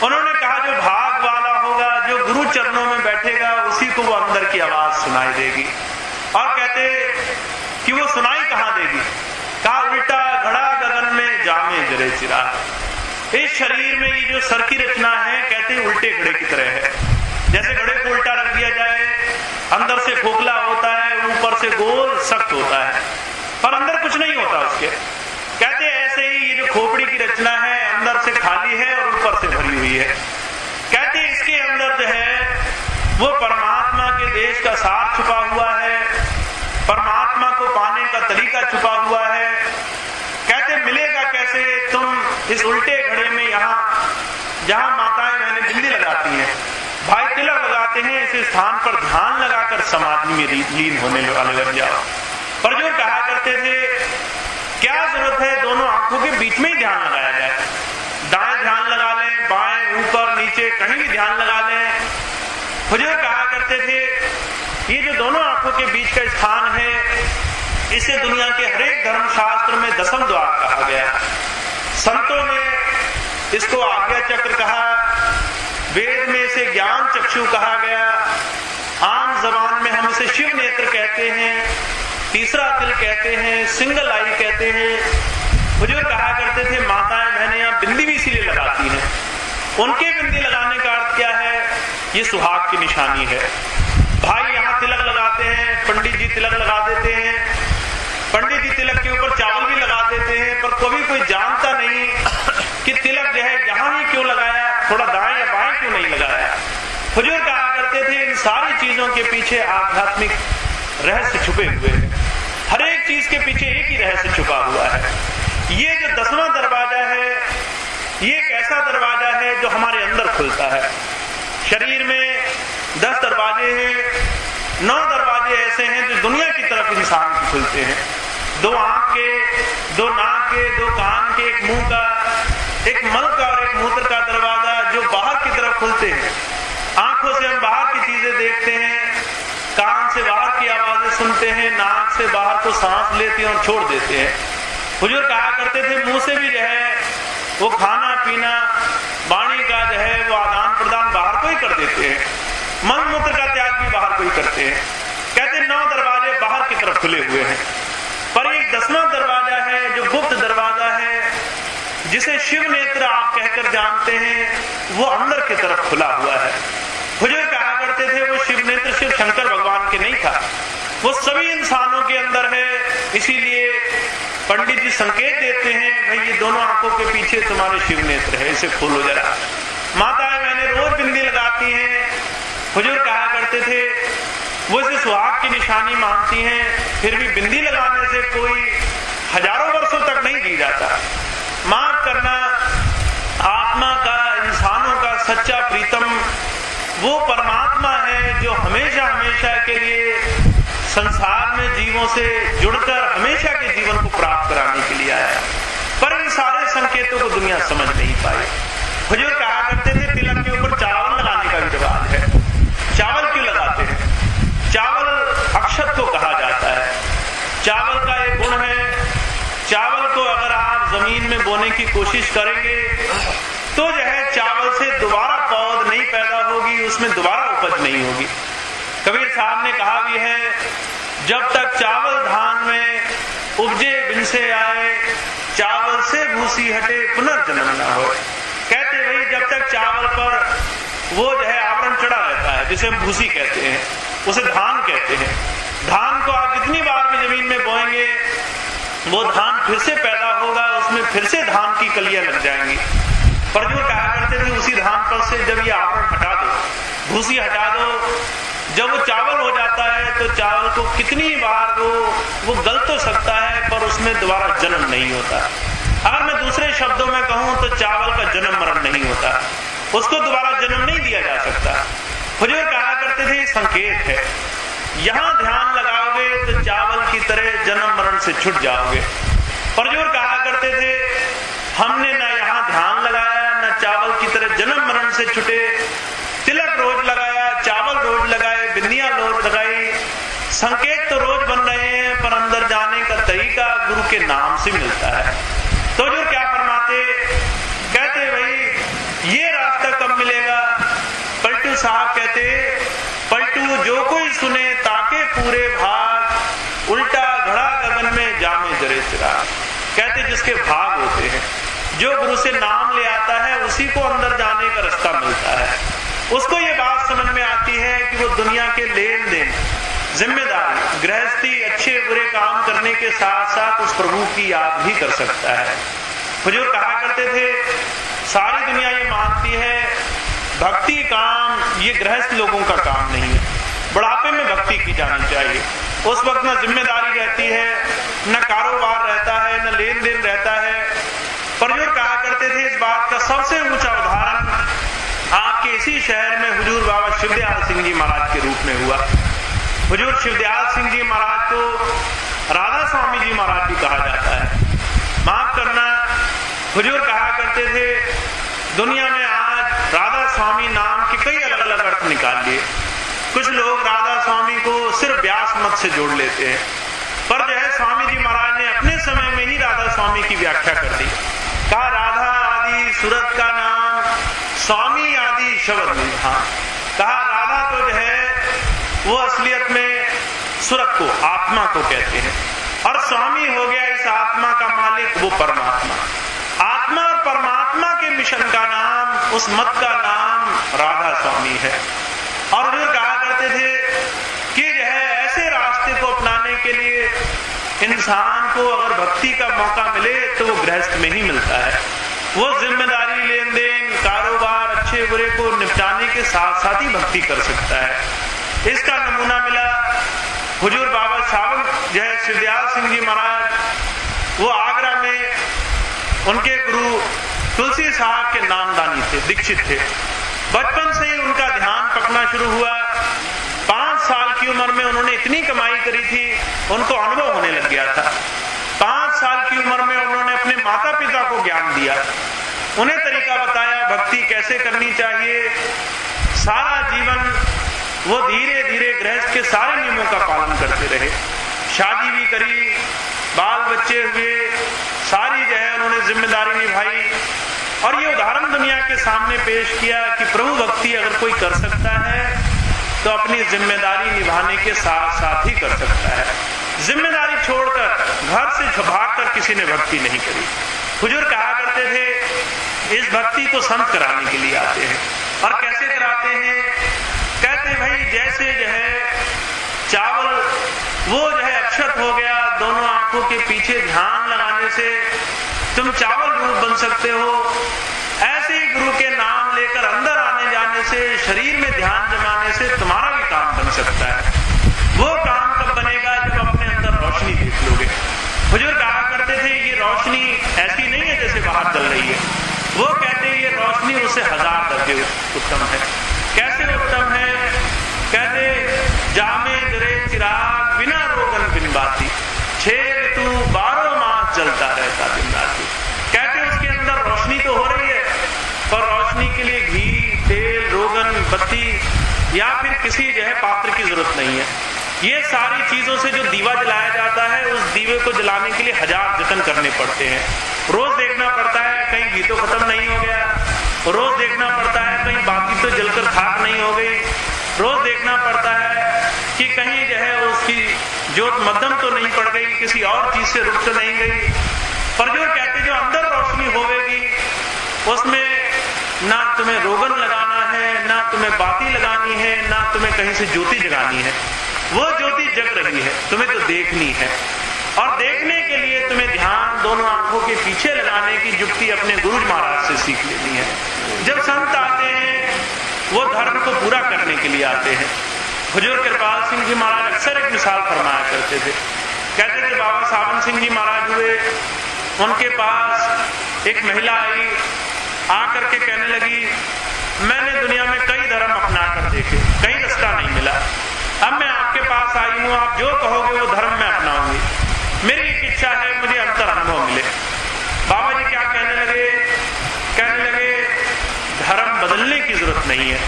उन्होंने कहा जो भाग वाला होगा, जो गुरु चरणों में बैठेगा, उसी को वो अंदर की आवाज सुनाई देगी। और कहते कि वो सुनाई कहां देगी? कहा उल्टा घड़ा गगन में जामे जरे चिरा। इस शरीर में ये जो सर की रचना है, कहते उल्टे घड़े की तरह है। जैसे घड़े को उल्टा रख दिया जाए, अंदर से खोखला होता है, ऊपर से गोल सख्त होता है, पर अंदर कुछ नहीं होता उसके। कहते ऐसे ही ये जो खोपड़ी की रचना है, अंदर से खाली है और ऊपर से भरी हुई है। कहते इसके अंदर जो है वो परमात्मा के देश का सार छुपा हुआ है, परमात्मा को पाने का तरीका छुपा हुआ है। कहते मिलेगा कैसे? तुम इस उल्टे घड़े में यहाँ जहां माताएं बहनें बिंदी लगाती हैं, भाई तिलक लगाते हैं, इस स्थान पर ध्यान लगाकर समाधि में लीन होने वाले लग जाओ। पर जो कहा करते थे क्या जरूरत है दोनों आंखों के बीच में ही ध्यान लगाया जाए, दाएं ध्यान लगा लें, बाएं ऊपर नीचे कहीं भी ध्यान लगा लें। हुजूर कहा करते थे ये जो दोनों आंखों के बीच का स्थान है, इसे दुनिया के हरेक धर्म शास्त्र में 10वां द्वार कहा गया। संतों ने इसको आज्ञा चक्र कहा, वेद में इसे ज्ञान चक्षु कहा गया, आम जबान में हम इसे शिव नेत्र कहते हैं, तीसरा तिल कहते हैं, सिंगल आई कहते हैं। हुजूर कहा करते थे माताएं बहनें यहाँ बिंदी भी इसीलिए लगाती हैं। उनके बिंदी लगाने का अर्थ क्या है? ये सुहाग की निशानी है। भाई यहाँ तिलक लगाते हैं, पंडित जी तिलक लगा देते हैं, पंडित जी तिलक के ऊपर चावल भी लगा देते हैं, पर कभी कोई जानता नहीं कि तिलक जो है यहाँ ही क्यों लगाया, थोड़ा दाएं या बाएं क्यों नहीं लगाया। हुजूर कहा करते थे इन सारी चीजों के पीछे आध्यात्मिक रहस्य छुपे हुए हैं। हर एक चीज के पीछे एक ही रहस्य छुपा हुआ है। ये जो 10वां दरवाजा है, ये एक ऐसा दरवाजा है जो हमारे अंदर खुलता है। शरीर में 10 दरवाजे हैं, 9 दरवाजे ऐसे हैं जो दुनिया की तरफ इंसान के खुलते हैं। 2 आंख के, 2 नाक के, 2 कान के, एक मुंह का, एक मल का और एक मूत्र का दरवाजा जो बाहर की तरफ खुलते हैं। आंखों से हम बाहर की चीजें देखते हैं, कान से बाहर की आवाजें सुनते हैं, नाक से बाहर को सांस लेते हैं और छोड़ देते हैं। हुजूर कहा करते थे मुंह से भी जो है वो खाना पीना, वाणी का जो है वो आदान प्रदान बाहर को ही कर देते हैं, मल मूत्र का त्याग भी बाहर को ही करते हैं। कहते 9 दरवाजे बाहर की तरफ खुले हुए हैं, पर एक 10वां दरवाजा है जो गुप्त दरवाजा है, जिसे शिव नेत्र आप कहकर जानते हैं, वो अंदर की तरफ खुला हुआ है। हुजूर कहा करते थे वो शिव नेत्र शिव शंकर भगवान के नहीं था, वो सभी इंसानों के अंदर है। इसीलिए पंडित जी संकेत देते हैं, भाई ये दोनों आंखों के पीछे तुम्हारे शिव नेत्र है, इसे खोलो जरा। माताएं मैंने रोज बिंदी लगाती हैं। हुजूर कहा करते थे वो इसे सुहाग की निशानी मानती हैं, फिर भी बिंदी लगाने से कोई हजारों वर्षों तक नहीं जी जाता। माफ करना, आत्मा का, इंसानों का सच्चा प्रीतम वो परमात्मा है जो हमेशा हमेशा के लिए संसार में जीवों से जुड़कर हमेशा के जीवन को प्राप्त कराने के लिए आया, पर इन सारे संकेतों को दुनिया समझ नहीं पाई। हुजूर कहा करते थे तिलक के ऊपर चावल लगाने का भी रिवाज है। चावल क्यों लगाते हैं? चावल अक्षत को कहा जाता है। चावल का एक गुण है, चावल को अगर आप जमीन में बोने की कोशिश करेंगे तो जो है चावल से दोबारा पौध नहीं पैदा होगी, उसमें दोबारा उपज नहीं होगी। कबीर साहब ने कहा भी है, जब तक चावल धान में उपजे बिन से आए, चावल से भूसी हटे पुनर्जन्म न हो। कहते भाई जब तक चावल पर वो जो है आवरण चढ़ा रहता है, जिसे हम भूसी कहते हैं, उसे धान कहते हैं। धान को आप जितनी बार भी जमीन में बोएंगे वो धान फिर से पैदा होगा, उसमें फिर से धान की कलियां लग जाएंगी। पर जो कहा करते थे उसी धान पर से जब ये आवरण हटा दो, भूसी हटा दो, जब वो चावल हो जाता है तो चावल को कितनी बार वो गल तो सकता है, पर उसमें दोबारा जन्म नहीं होता। अगर मैं दूसरे शब्दों में कहूं तो चावल का जन्म मरण नहीं होता, उसको दोबारा जन्म नहीं दिया जा सकता। हुजूर कहा करते थे संकेत है, यहां ध्यान लगाओगे तो चावल की तरह जन्म मरण से छूट जाओगे। हुजूर कहा करते थे हमने न यहां ध्यान लगाया, न चावल की तरह जन्म मरण से छुटे। तिलक रोज लगाया, चावल रोज लगाए, बिंदियां रोज लगाई, संकेत तो रोज बन रहे हैं, पर अंदर जाने का तरीका गुरु के नाम से मिलता है। तो जो क्या फरमाते, कहते भाई ये रास्ता कब मिलेगा? पलटू साहब कहते, पलटू जो कोई सुने ताके पूरे भाग, उल्टा घड़ा गगन में जामे जरे चिराग। कहते जिसके भाग होते हैं, जो गुरु से नाम ले आता है, उसी को अंदर जाने का रास्ता मिलता है। उसको ये बात समझ में आती है कि वो दुनिया के लेन देन, जिम्मेदारी, गृहस्थी, अच्छे बुरे काम करने के साथ साथ उस प्रभु की याद भी कर सकता है। हुजूर कहा करते थे सारी दुनिया ये मानती है भक्ति काम ये गृहस्थ लोगों का काम नहीं है, बुढ़ापे में भक्ति की जानी चाहिए। उस वक्त न जिम्मेदारी रहती है, न कारोबार रहता है, न लेन देन रहता है। पर हुजूर कहा करते थे इस बात का सबसे ऊंचा उदाहरण आपके इसी शहर में हुजूर बाबा शिवदयाल सिंह जी महाराज के रूप में हुआ। हुजूर शिवदयाल सिंह जी महाराज को राधा स्वामी जी महाराज भी कहा जाता है। माफ करना, हुजूर कहा करते थे दुनिया में आज राधा स्वामी नाम के कई अलग अलग अर्थ निकाल लिए। कुछ लोग राधा स्वामी को सिर्फ व्यास मत से जोड़ लेते हैं, पर जो है स्वामी जी महाराज ने अपने समय में ही राधा स्वामी की व्याख्या कर दी। कहा राधा आदि सूरत का नाम, स्वामी आदि शब्द निधान। कहा राधा तो जो है वो असलियत में सूरत को, आत्मा को कहते हैं, और स्वामी हो गया इस आत्मा का मालिक, वो परमात्मा। आत्मा और परमात्मा के मिशन का नाम, उस मत का नाम राधा स्वामी है। और हुजूर कहा करते थे कि जो है ऐसे रास्ते को अपनाने के लिए इंसान को अगर भक्ति का मौका मिले तो वो गृहस्थ में ही मिलता है। वो जिम्मेदारी, लेन देन, कारोबार, अच्छे बुरे को निपटाने के साथ साथ ही भक्ति कर सकता है। इसका नमूना मिला हुजूर बाबा सावन जो है शिवदयाल सिंह जी महाराज, वो आगरा में उनके गुरु तुलसी साहब के नामदानी थे, दीक्षित थे। बचपन से ही उनका ध्यान पकना शुरू हुआ। 5 साल की उम्र में उन्होंने इतनी कमाई करी थी, उनको अनुभव होने लग गया था। 5 साल की उम्र में उन्होंने अपने माता पिता को ज्ञान दिया, उन्हें तरीका बताया भक्ति कैसे करनी चाहिए। सारा जीवन वो धीरे धीरे गृहस्थ के सारे नियमों का पालन करते रहे। शादी भी करी, बाल बच्चे हुए, सारी जो है उन्होंने जिम्मेदारी निभाई। और ये उदाहरण दुनिया के सामने पेश किया कि प्रभु भक्ति अगर कोई कर सकता है तो अपनी जिम्मेदारी निभाने के साथ साथ ही कर सकता है। जिम्मेदारी छोड़कर, घर से भागकर किसी ने भक्ति नहीं करी। हुजूर कहा करते थे इस भक्ति को संत कराने के लिए आते हैं। और कैसे कराते हैं? कहते भाई जैसे जो है चावल वो जो है अक्षत हो गया, दोनों आंखों के पीछे ध्यान लगाने से तुम चावल रूप बन सकते हो, ऐसे ही गुरु के नाम लेकर अंदर आने जाने से, शरीर में ध्यान जमाने से तुम्हारा भी काम बन सकता है। वो काम कब बनेगा? जब अपने अंदर रोशनी देख लोगे। हुजूर कहा करते थे ये रोशनी ऐसी नहीं है जैसे बाहर चल रही है, वो कहते ये रोशनी उससे 1000 दर्जे उत्तम है। कैसे उत्तम है? कहते जामे जरे चिराग बिना रोगन बिन बाती, 6 ऋतु 12 मास जलता रहता दिन राती। कहते उसके अंदर रोशनी तो हो रही है, पर रोशनी के लिए घी, तेल, रोगन, बत्ती या फिर किसी जो है पात्र की जरूरत नहीं है। ये सारी चीजों से जो दीवा जलाया जाता है, उस दीवे को जलाने के लिए 1000 जतन करने पड़ते हैं। रोज देखना पड़ता है कहीं घी तो खत्म नहीं हो गया, रोज देखना पड़ता है कहीं बाती तो जलकर खाक नहीं हो गई, रोज देखना पड़ता है कि कहीं जो है उसकी ज्योत मध्यम तो नहीं पड़ गई, किसी और चीज से रुक तो नहीं गई। पर जो कहते जो अंदर रोशनी होगी उसमें ना तुम्हें रोगन लगाना है, ना तुम्हें बाती लगानी है, ना तुम्हें कहीं से ज्योति जगानी है। वो ज्योति जग रही है, तुम्हें तो देखनी है। और देखने के लिए तुम्हें ध्यान दोनों आंखों के पीछे लगाने की युक्ति अपने गुरु महाराज से सीख लेनी है। जब संत आते हैं वो धर्म को पूरा करने के लिए आते हैं। हुजूर कृपाल सिंह जी महाराज अक्सर एक मिसाल फरमाया करते थे। कहते थे बाबा सावन सिंह जी महाराज हुए, उनके पास एक महिला आई, आकर के कहने लगी मैंने दुनिया में कई धर्म अपना कर देखे, कहीं रास्ता नहीं मिला, अब मैं आपके पास आई हूं, आप जो कहोगे वो धर्म मैं अपनाऊंगी, मेरी एक इच्छा है मुझे अंतर अनुभव मिले। बाबा जी क्या कहने लगे? कहने लगे धर्म बदलने की जरूरत नहीं है,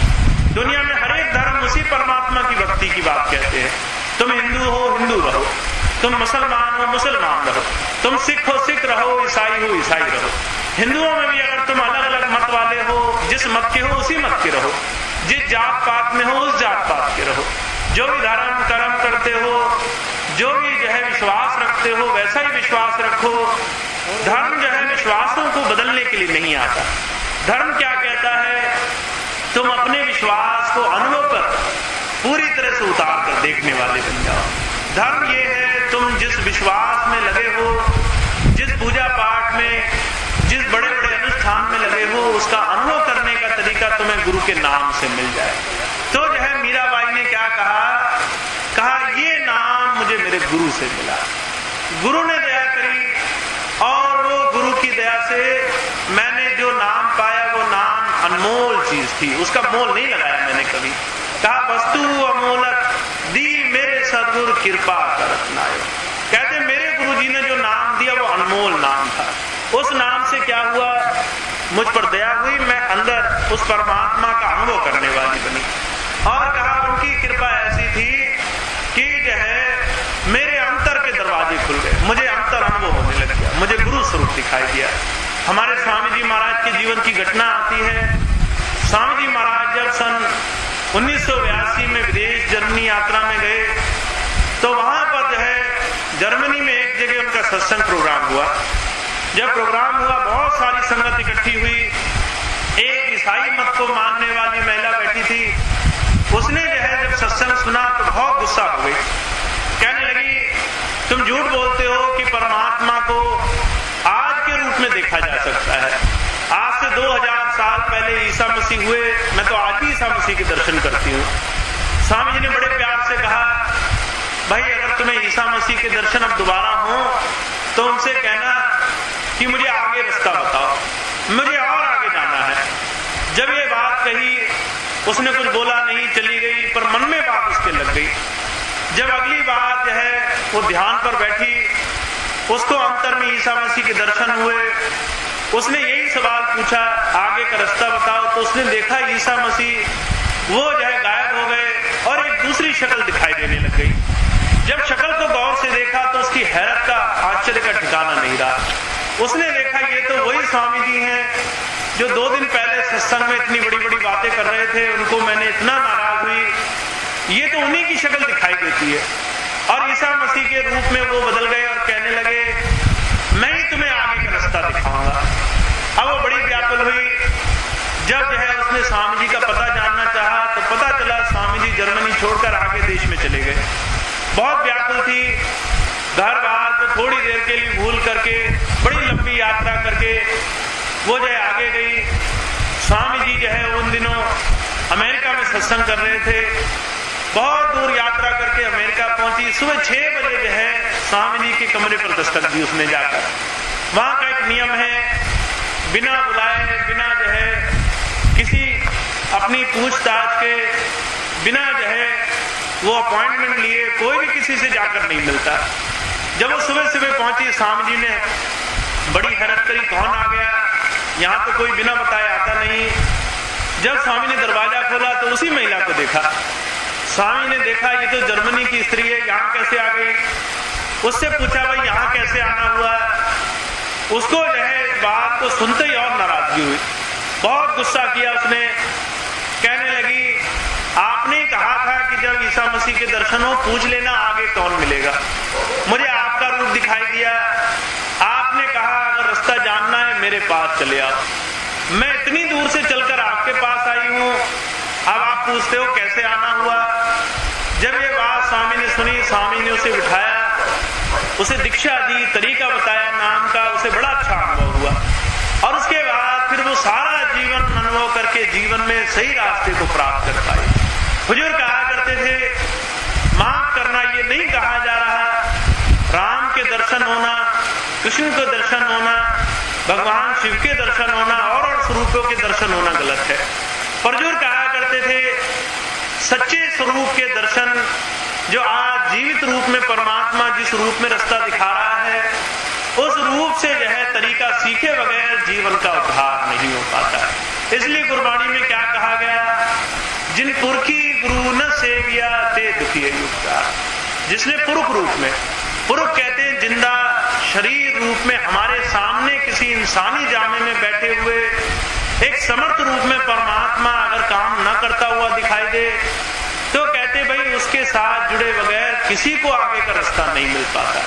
दुनिया में हर एक धर्म उसी परमात्मा की भक्ति की बात कहते हैं। तुम हिंदू हो हिंदू रहो, तुम मुसलमान हो मुसलमान रहो, तुम सिख हो सिख रहो, ईसाई हो ईसाई रहो। हिंदुओं में भी अगर तुम अलग अलग मत वाले हो, जिस मत के हो उसी मत के रहो, जिस जात पात में हो उस जात पात के रहो, जो भी धर्म कर्म करते हो, जो भी जो है विश्वास रखते हो वैसा ही विश्वास रखो। धर्म जो है विश्वासों को बदलने के लिए नहीं आता। धर्म क्या कहता है? तुम अपने विश्वास को अनुभव पर पूरी तरह से उतार कर देखने वाले बन जाओ। धर्म ये है तुम जिस विश्वास में लगे हो, जिस पूजा पाठ में, जिस बड़े बड़े अनुष्ठान में लगे हो, उसका अनुभव करने का तरीका तुम्हें गुरु के नाम से मिल जाए। तो जो है मीराबाई ने क्या कहा? कहा ये नाम मुझे मेरे गुरु से मिला, गुरु ने दया करी और वो गुरु की दया से मैंने जो नाम पाया वो नाम अनमोल चीज थी, उसका मोल नहीं लगाया मैंने कभी। कहा वस्तु अमोलक दी मेरे सदगुरु कृपा करत नायो। कहते मेरे गुरु जी ने जो नाम दिया वो अनमोल नाम था। उस नाम से क्या हुआ? मुझ पर दया हुई, मैं अंदर उस परमात्मा का अनुभव करने वाली बनी। और कहा उनकी कृपा ऐसी थी कि जो है मेरे अंतर के दरवाजे खुल गए, मुझे अंतर अनुभव होने लग गया, मुझे गुरु स्वरूप दिखाई दिया। हमारे स्वामी जी महाराज के जीवन की घटना आती है। स्वामी जी महाराज जब सन 1982 में विदेश जर्मनी यात्रा में गए तो वहां पर जो है जर्मनी में एक जगह उनका सत्संग प्रोग्राम हुआ। जब प्रोग्राम हुआ बहुत सारी संगत इकट्ठी हुई। एक ईसाई मत को मानने वाली महिला बैठी थी, उसने जो है जब सत्संग सुना तो बहुत गुस्सा हो गई। कहने लगी तुम झूठ बोलते हो कि परमात्मा को आज के रूप में देखा जा सकता है। आज से 2000 साल पहले ईसा मसीह हुए, मैं तो आज भी ईसा मसीह के दर्शन करती हूँ। स्वामी जी ने बड़े प्यार से कहा भाई अगर तुम्हें ईसा मसीह के दर्शन अब दोबारा हो तो उनसे कहना कि मुझे आगे रास्ता बताओ, मुझे और आगे जाना है। जब ये बात कही उसने कुछ बोला नहीं, चली गई, पर मन में बात उसके लग गई। जब अगली बार जो है वो ध्यान पर बैठी, उसको अंतर में ईसा मसीह के दर्शन हुए। उसने यही सवाल पूछा आगे का रास्ता बताओ, तो उसने देखा ईसा मसीह वो जो है गायब हो गए और एक दूसरी शक्ल दिखाई देने लग गई। जब शक्ल को गौर से देखा तो उसकी हैरत का, आश्चर्य का ठिकाना नहीं रहा। उसने देखा ये तो वही स्वामी जी हैं जो 2 दिन पहले सत्संग में इतनी बड़ी बड़ी बातें कर रहे थे, उनको मैंने इतना नाराज हुई, ये तो उन्हीं की शक्ल दिखाई देती है। और ईसा मसीह के रूप में वो बदल गए और कहने लगे मैं ही तुम्हें आगे का रास्ता दिखाऊंगा। अब वो बड़ी व्याकुल हुई। जब जो है उसने स्वामी जी का पता जानना चाहा तो पता चला स्वामी जी जर्मनी छोड़कर आगे देश में चले गए। बहुत व्याकुल थी, घर बार को थोड़ी देर के लिए भूल करके बड़ी लंबी यात्रा करके वो जो है आगे गई। स्वामी जी जो है उन दिनों अमेरिका में सत्संग कर रहे थे। बहुत दूर यात्रा करके अमेरिका पहुंची। सुबह 6 बजे जो है स्वामी जी के कमरे पर दस्तक दी उसने जाकर। वहां का एक नियम है, बिना बुलाए, बिना जो है किसी अपनी पूछताछ के, बिना जो है वो अपॉइंटमेंट लिए कोई भी किसी से जाकर नहीं मिलता। जब वो सुबह सुबह पहुंची, स्वामी जी ने बड़ी हैरत करी, कौन आ गया, यहाँ तो कोई बिना बताए आता नहीं। जब स्वामी ने दरवाजा खोला तो उसी महिला को देखा। स्वामी ने देखा ये तो जर्मनी की स्त्री है, यहाँ कैसे आ गई। उससे पूछा भाई यहाँ कैसे आना हुआ। उसको जो है इस बात को सुनते ही और नाराजगी हुई, बहुत गुस्सा किया उसने। कहने लगी आपने कहा था कि जब ईसा मसीह के दर्शन हो पूछ लेना आगे कौन मिलेगा। मुझे आपका रूप दिखाई दिया, आपने कहा अगर रास्ता जानना है मेरे पास चले आओ। मैं इतनी दूर से चलकर आपके पास आई हूं, अब आप पूछते हो कैसे आना हुआ। जब ये बात स्वामी ने सुनी, स्वामी ने उसे बिठाया, उसे दीक्षा दी, तरीका बताया नाम का। उसे बड़ा अच्छा अनुभव हुआ और उसके बाद फिर वो सारा जीवन अनुभव करके जीवन में सही रास्ते को प्राप्त कर पाए। हुजूर कहा करते थे माफ करना ये नहीं कहा जा रहा राम के दर्शन होना, कृष्ण के दर्शन होना, भगवान शिव के दर्शन होना और स्वरूपों के दर्शन होना गलत है। पर हुजूर कहा करते थे सच्चे स्वरूप के दर्शन, जो आज जीवित रूप में परमात्मा जिस रूप में रास्ता दिखा रहा है, उस रूप से जो है तरीका सीखे बगैर जीवन का उद्धार नहीं हो पाता। इसलिए गुरबाणी में क्या कहा गया, जिन पुरखी गुरु न सेविया ते दुखी उपकार। जिसने पुरुष रूप में, पुरुष कहते हैं जिंदा शरीर रूप में हमारे सामने किसी इंसानी जामे में बैठे हुए एक समर्थ रूप में परमात्मा अगर काम न करता हुआ दिखाई दे तो कहते भाई उसके साथ जुड़े बगैर किसी को आगे का रास्ता नहीं मिल पाता।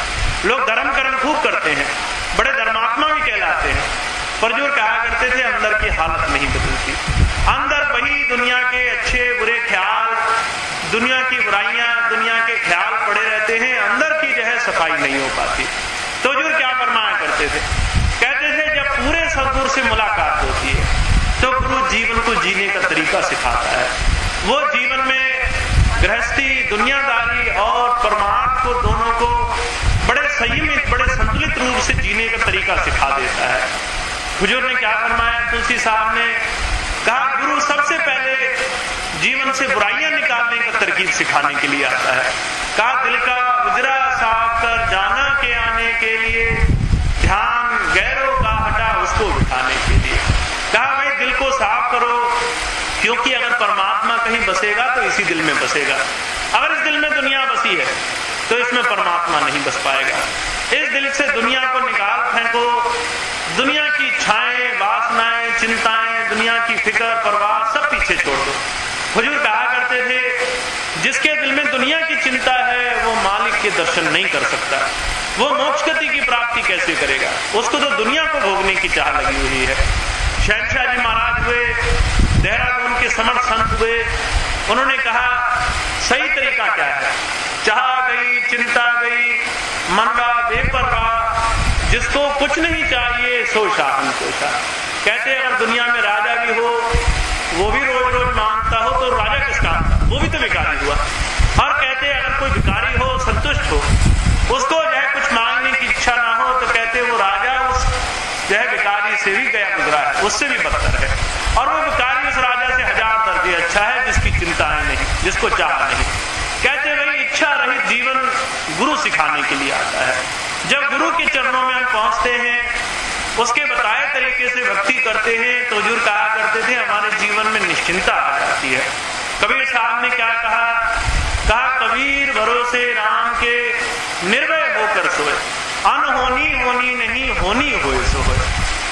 लोग धर्म कर्म खूब करते हैं, बड़े धर्मात्मा भी कहलाते हैं, पर जो कहा करते थे अंदर की हालत नहीं बदलती। अंदर वही दुनिया के अच्छे बुरे ख्याल, दुनिया की बुराइयां, दुनिया के ख्याल पड़े रहते हैं, अंदर की जो है सफाई नहीं हो पाती। तो जो क्या फरमाया करते थे, कहते थे जब पूरे सद्गुरु से मुलाकात होती है तो गुरु जीवन को जीने का तरीका सिखाता है। वो जीवन में गृहस्थी, दुनियादारी और परमार्थ को दोनों को बड़े संयमित, बड़े संतुलित रूप से जीने का तरीका सिखा देता है। हुजूर ने क्या फरमाया, तुलसी साहब ने कहा गुरु सबसे पहले जीवन से बुराइयां निकालने का तरकीब सिखाने के लिए आता है। कहा दिल का उजरा साफ कर जाना के आने के लिए, ध्यान गैरों का हटा उसको बिठाने के लिए। कहा भाई दिल को साफ करो, क्योंकि अगर परमात्मा कहीं बसेगा तो इसी दिल में बसेगा। अगर इस दिल में दुनिया बसी है तो इसमें परमात्मा नहीं बस पाएगा। इस दिल से दुनिया को निकाल फेंको, दुनिया की इच्छाएं, वासनाएं, चिंताएं, दुनिया की फिक्र, परवाह सब पीछे छोड़ दो। हुजूर कहा करते थे जिसके दिल में दुनिया की चिंता है वो मालिक के दर्शन नहीं कर सकता, वो मोक्ष गति की प्राप्ति कैसे करेगा। उसको तो दुनिया को भोगने की चाह लगी हुई है। शहंशाह जी महाराज हुए, देहरादून के समर्थ संत हुए, उन्होंने कहा सही तरीका क्या है। चाह गई, चिंता गई, मनवा बेपरवाह, जिसको कुछ नहीं चाहिए सो शाहनकोशा। कहते अगर दुनिया में राजा भी हो, वो भी रोज रोज मांगता हो तो राजा किसका, वो भी तो भिखारी हुआ। और कहते अगर कोई भिखारी हो, संतुष्ट हो, उसको जो है कुछ मांगने की इच्छा ना हो, तो कहते वो राजा उस जो है भिखारी से भी गया गुजरा है, उससे भी बदतर है। और वो भिखारी उस राजा से 1000 दर्जे अच्छा है जिसकी चिंताएं नहीं, जिसको चाह नहीं। कहते भाई इच्छा रहित जीवन गुरु सिखाने के लिए आता है। जब गुरु के चरणों में हम पहुंचते हैं, उसके बताए तरीके से भक्ति करते हैं, तो हुजूर कहा करते थे हमारे जीवन में निश्चिंता आ जाती है। कबीर साहब ने क्या कहा, कबीर भरोसे राम के निर्भय होकर सोए, अनहोनी होनी नहीं होनी होए सो होए।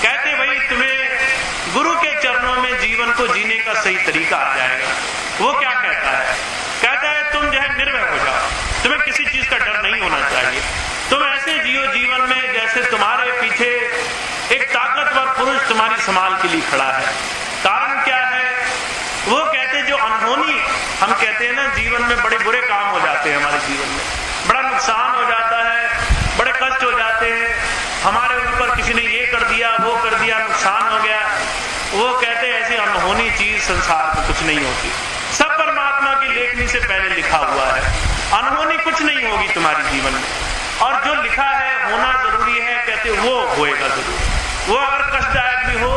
कहते भाई तुम्हें गुरु के चरणों में जीवन को जीने का सही तरीका आ जाएगा। वो क्या कहता है, कहता है तुम जो है निर्भय हो जाओ, तुम्हें किसी चीज का डर नहीं होना चाहिए। तुम ऐसे जियो जीवन में जैसे तुम्हारे तुम्हारी संभाल के लिए खड़ा है। कारण क्या है? वो कहते जो अनहोनी, हम कहते हैं ना जीवन में बड़े बुरे काम हो जाते हैं, हमारे जीवन में बड़ा नुकसान हो जाता है, बड़े कष्ट हो जाते हैं, हमारे ऊपर किसी ने ये कर दिया, वो कर दिया, नुकसान हो गया। वो कहते हैं ऐसी अनहोनी चीज संसार में कुछ नहीं होती, सब परमात्मा की लेखनी से पहले लिखा हुआ है। अनहोनी कुछ नहीं होगी तुम्हारे जीवन में, और जो लिखा है होना जरूरी है, कहते वो होएगा जरूर। वो अगर कष्टदायक भी हो,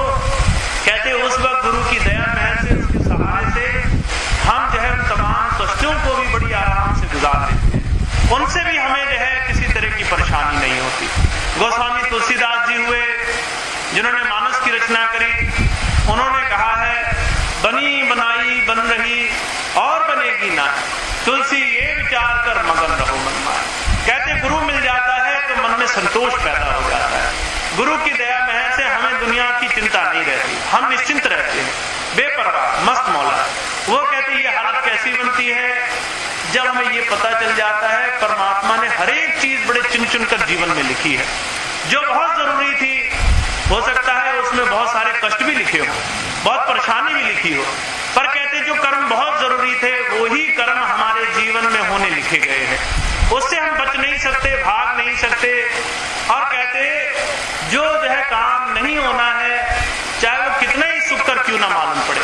कहते उस वक्त गुरु की दया महर से, उसके सहारे से हम जो है तमाम कष्टों को भी बड़ी आराम से गुजार लेते हैं, उनसे भी हमें जो है किसी तरह की परेशानी नहीं होती। गोस्वामी तुलसीदास जी हुए जिन्होंने मानस की रचना करी, उन्होंने कहा है बनी बनाई बन रही और बनेगी ना, तुलसी ये विचार कर मगन रहो मन माए। कहते गुरु मिल जाता है तो मन में संतोष पैदा हो जाता है। गुरु की दया महर से हमें दुनिया की चिंता नहीं रहती, हम निश्चिंत रहते हैं, बेपरवाह मस्त मौला। वो कहते ये हालत कैसी बनती है? जब हमें ये पता चल जाता है परमात्मा ने हर एक चीज बड़े चुन चुन कर जीवन में लिखी है, जो बहुत जरूरी थी। हो सकता है उसमें बहुत सारे कष्ट भी लिखे हो, बहुत परेशानी भी लिखी हो, पर कहते जो कर्म बहुत जरूरी थे वही कर्म हमारे जीवन में होने लिखे गए हैं, उससे हम बच नहीं सकते, भाग नहीं सकते। और कहते जो है काम नहीं होना है, चाहे वो कितना ही सुख कर क्यों ना मालूम पड़े,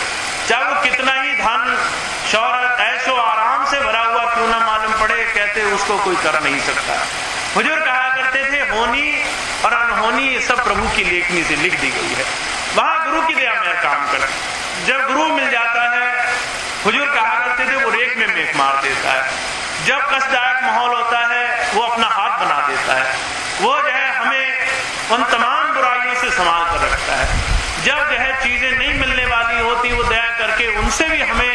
चाहे वो कितना ही धन शौहरत ऐशो आराम से भरा हुआ क्यों ना मालूम पड़े, कहते उसको कोई कर नहीं सकता। हुजूर कहा करते थे होनी और अनहोनी सब प्रभु की लेखनी से लिख दी गई है, वहां गुरु की दया में काम कर। जब गुरु मिल जाता है, हुजूर कहा करते थे वो रेख में मेख मार देता है। जब कष्टदायक माहौल होता है वो अपना हाथ बना देता है, वो जो है हमें उन तमाम बुराइयों से संभाल कर रखता है। जब जो है चीजें नहीं मिलने वाली होती, वो दया करके उनसे भी हमें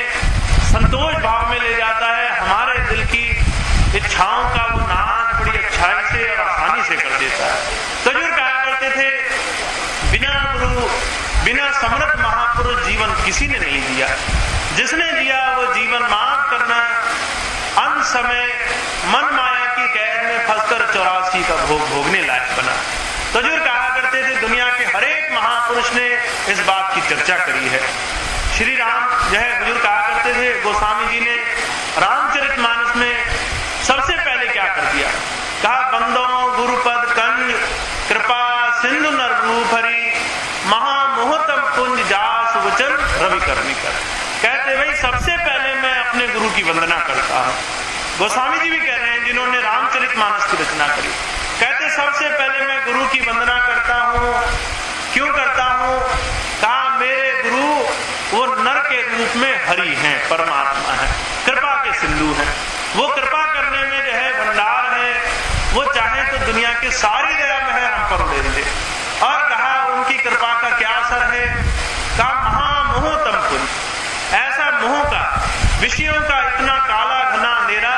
संतोष भाव में ले जाता है, हमारे दिल की इच्छाओं का वो नाश बड़ी अच्छाई से और आसानी से कर देता है। तो जो कहा करते थे बिना गुरु बिना समर्थ महापुरुष जीवन किसी ने नहीं दिया, जिसने दिया वो जीवन माफ करना अंत समय मन माया की कैद में फंसकर 84 का भोग भोगने लायक बना। तो जो कहा करते थे दुनिया के हर एक महापुरुष ने इस बात की चर्चा करी है। श्री राम जो है हुजूर कहा करते थे, गोस्वामी जी ने रामचरितमानस में सबसे पहले क्या कर दिया, कहा बंदो गुरुपद कंज कृपा सिंधु नर रूप हरि महामोहतम कुंज जास वचन रवि करनी कर। कहते भाई सबसे पहले मैं अपने गुरु की वंदना करता हूँ। गोस्वामी जी भी कह रहे हैं जिन्होंने रामचरितमानस की रचना करी, कहते सबसे पहले मैं गुरु की वंदना करता हूँ। क्यों करता हूँ? कहा मेरे गुरु वो नर के रूप में हरि हैं, परमात्मा है, कृपा के सिंधु हैं, वो कृपा करने में जो है भंडार है, वो चाहे तो दुनिया की सारी दया में है हम पर उड़ेल दे। और कहा उनकी कृपा का क्या असर है? कहा महामोहतम कुंज, ऐसा मोह का विषयों का इतना काला घना अंधेरा,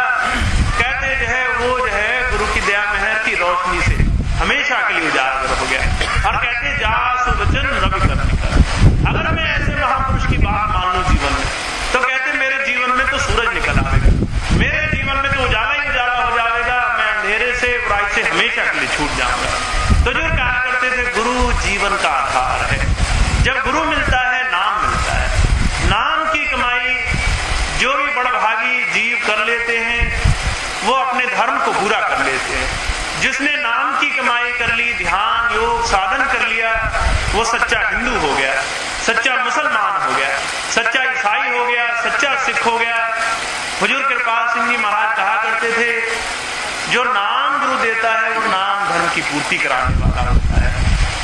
कहते जो है वो जो है गुरु की दया महर की रोशनी से हमेशा के लिए उजागर हो गया। और कहते जास वचन रवि करनी कर। अगर मैं ऐसे महापुरुष की बात मान लूं जीवन में, तो कहते मेरे जीवन में तो सूरज निकल आएगा, मेरे जीवन में तो उजाला ही उजाला हो जाएगा, मैं अंधेरे से बुराई से हमेशा के लिए छूट जाऊंगा। तो जो कहा करते थे गुरु जीवन का आधार है। जब गुरु मिलता है नाम मिलता है, नाम की कमाई जो भी बड़भागी जीव कर लेते हैं वो अपने धर्म को पूरा कर लेते हैं। जिसने नाम की कमाई कर ली, ध्यान योग साधन कर लिया, वो सच्चा हिंदू हो गया, सच्चा मुसलमान हो गया, सच्चा ईसाई हो गया, सच्चा सिख हो गया। हुजूर कृपाल सिंह जी महाराज कहा करते थे जो नाम गुरु देता है वो नाम धर्म की पूर्ति कराने वाला होता है।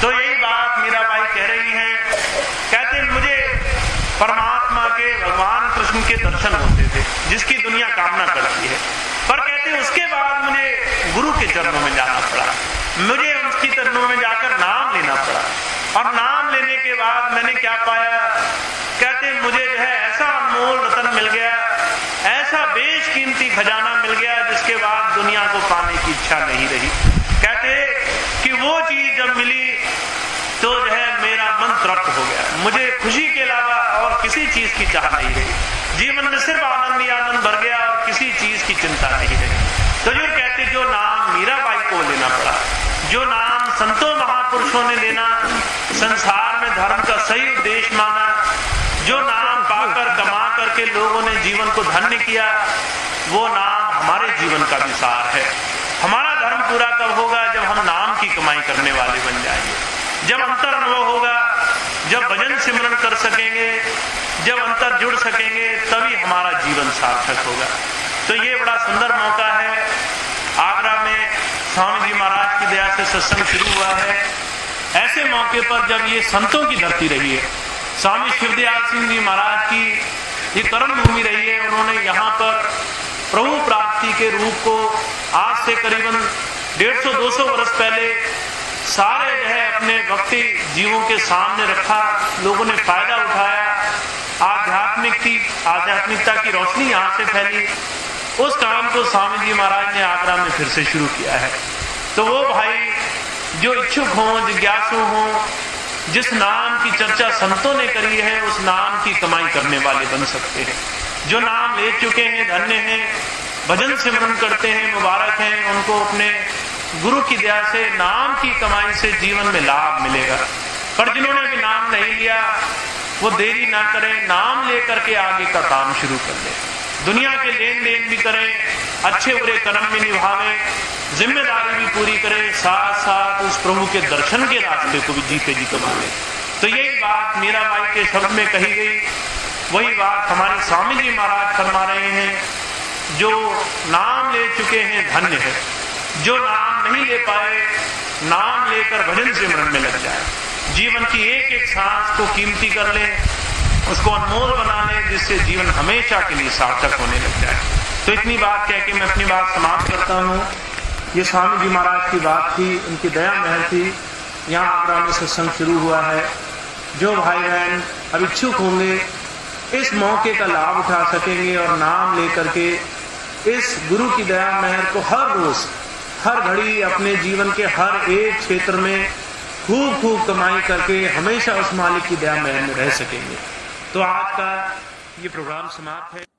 तो यही बात मीराबाई कह रही हैं, कहते मुझे परमात्मा के भगवान कृष्ण के दर्शन होते थे जिसकी दुनिया कामना करती है, पर कहते उसके बाद मुझे गुरु के चरणों में जाना पड़ा, मुझे उसकी चरणों में जाकर नाम लेना पड़ा। और नाम लेने के बाद मैंने क्या पाया? कहते मुझे जो है ऐसा अनमोल रतन मिल गया, ऐसा बेशकीमती खजाना मिल गया जिसके बाद दुनिया को पाने की इच्छा नहीं रही। कहते कि वो चीज जब मिली तो जो है मेरा मन तृप्त हो गया, मुझे खुशी के अलावा और किसी चीज की चाह नहीं रही, जीवन में सिर्फ आनंद ही आनंद भर गया और किसी चीज की चिंता नहीं रही। तो जो कहते जो नाम मीराबाई को लेना पड़ा, जो नाम संतों महापुरुषों ने लेना संसार में धर्म का सही उद्देश्य माना। जो नाम पाकर कमा करके लोगों ने जीवन को धन्य किया, वो नाम हमारे जीवन का विसार है। हमारा धर्म पूरा कब होगा? जब हम नाम की कमाई करने वाले बन जाएंगे, जब अंतर अनुभव होगा, जब भजन सिमरन कर सकेंगे, जब अंतर जुड़ सकेंगे, तभी हमारा जीवन सार्थक होगा। तो ये बड़ा सुंदर मौका है। आगरा में स्वामी जी महाराज की दया से सत्संग शुरू हुआ है। ऐसे मौके पर जब ये संतों की धरती रही है, स्वामी शिवदयाल सिंह जी महाराज की ये कर्म भूमि रही है। उन्होंने यहाँ पर प्रभु प्राप्ति के रूप को आज से करीबन 150-200 वर्ष पहले सारे जो है अपने भक्ति जीवों के सामने रखा। लोगों ने फायदा उठाया। आध्यात्मिकता की रोशनी यहाँ से फैली। उस काम को स्वामी जी महाराज ने आगरा में फिर से शुरू किया है। तो वो भाई जो इच्छुक हों, जिज्ञासु हों, जिस नाम की चर्चा संतों ने करी है, उस नाम की कमाई करने वाले बन सकते हैं। जो नाम ले चुके हैं धन्य हैं, भजन सिमरन करते हैं, मुबारक हैं। उनको अपने गुरु की दया से नाम की कमाई से जीवन में लाभ मिलेगा। पर जिन्होंने भी नाम नहीं लिया, वो देरी ना करें, नाम लेकर के आगे का काम शुरू कर लें। दुनिया के लेन देन भी करें, अच्छे बुरे कर्म भी निभावें, जिम्मेदारी भी पूरी करें, साथ साथ उस प्रभु के दर्शन के रास्ते को भी जीते जी कमा लें। तो यही बात मीराबाई के शब्द में कही गई, वही बात हमारे स्वामी जी महाराज फरमा रहे हैं। जो नाम ले चुके हैं धन्य है। जो नाम नहीं ले पाए, नाम लेकर भजन सिमरन में लग जाए। जीवन की एक एक सांस को कीमती कर लें, उसको अनमोल बना लें, जिससे जीवन हमेशा के लिए सार्थक होने लग जाए। तो इतनी बात कह के मैं अपनी बात समाप्त करता हूँ। ये स्वामी जी महाराज की बात थी, उनकी दया महर थी। यहाँ आगरा में सत्संग शुरू हुआ है। जो भाई बहन अब इच्छुक होंगे, इस मौके का लाभ उठा सकेंगे और नाम लेकर के इस गुरु की दया महर को हर रोज हर घड़ी अपने जीवन के हर एक क्षेत्र में खूब खूब कमाई करके हमेशा उस मालिक की दया महर में रह सकेंगे। तो आज का ये प्रोग्राम समाप्त है।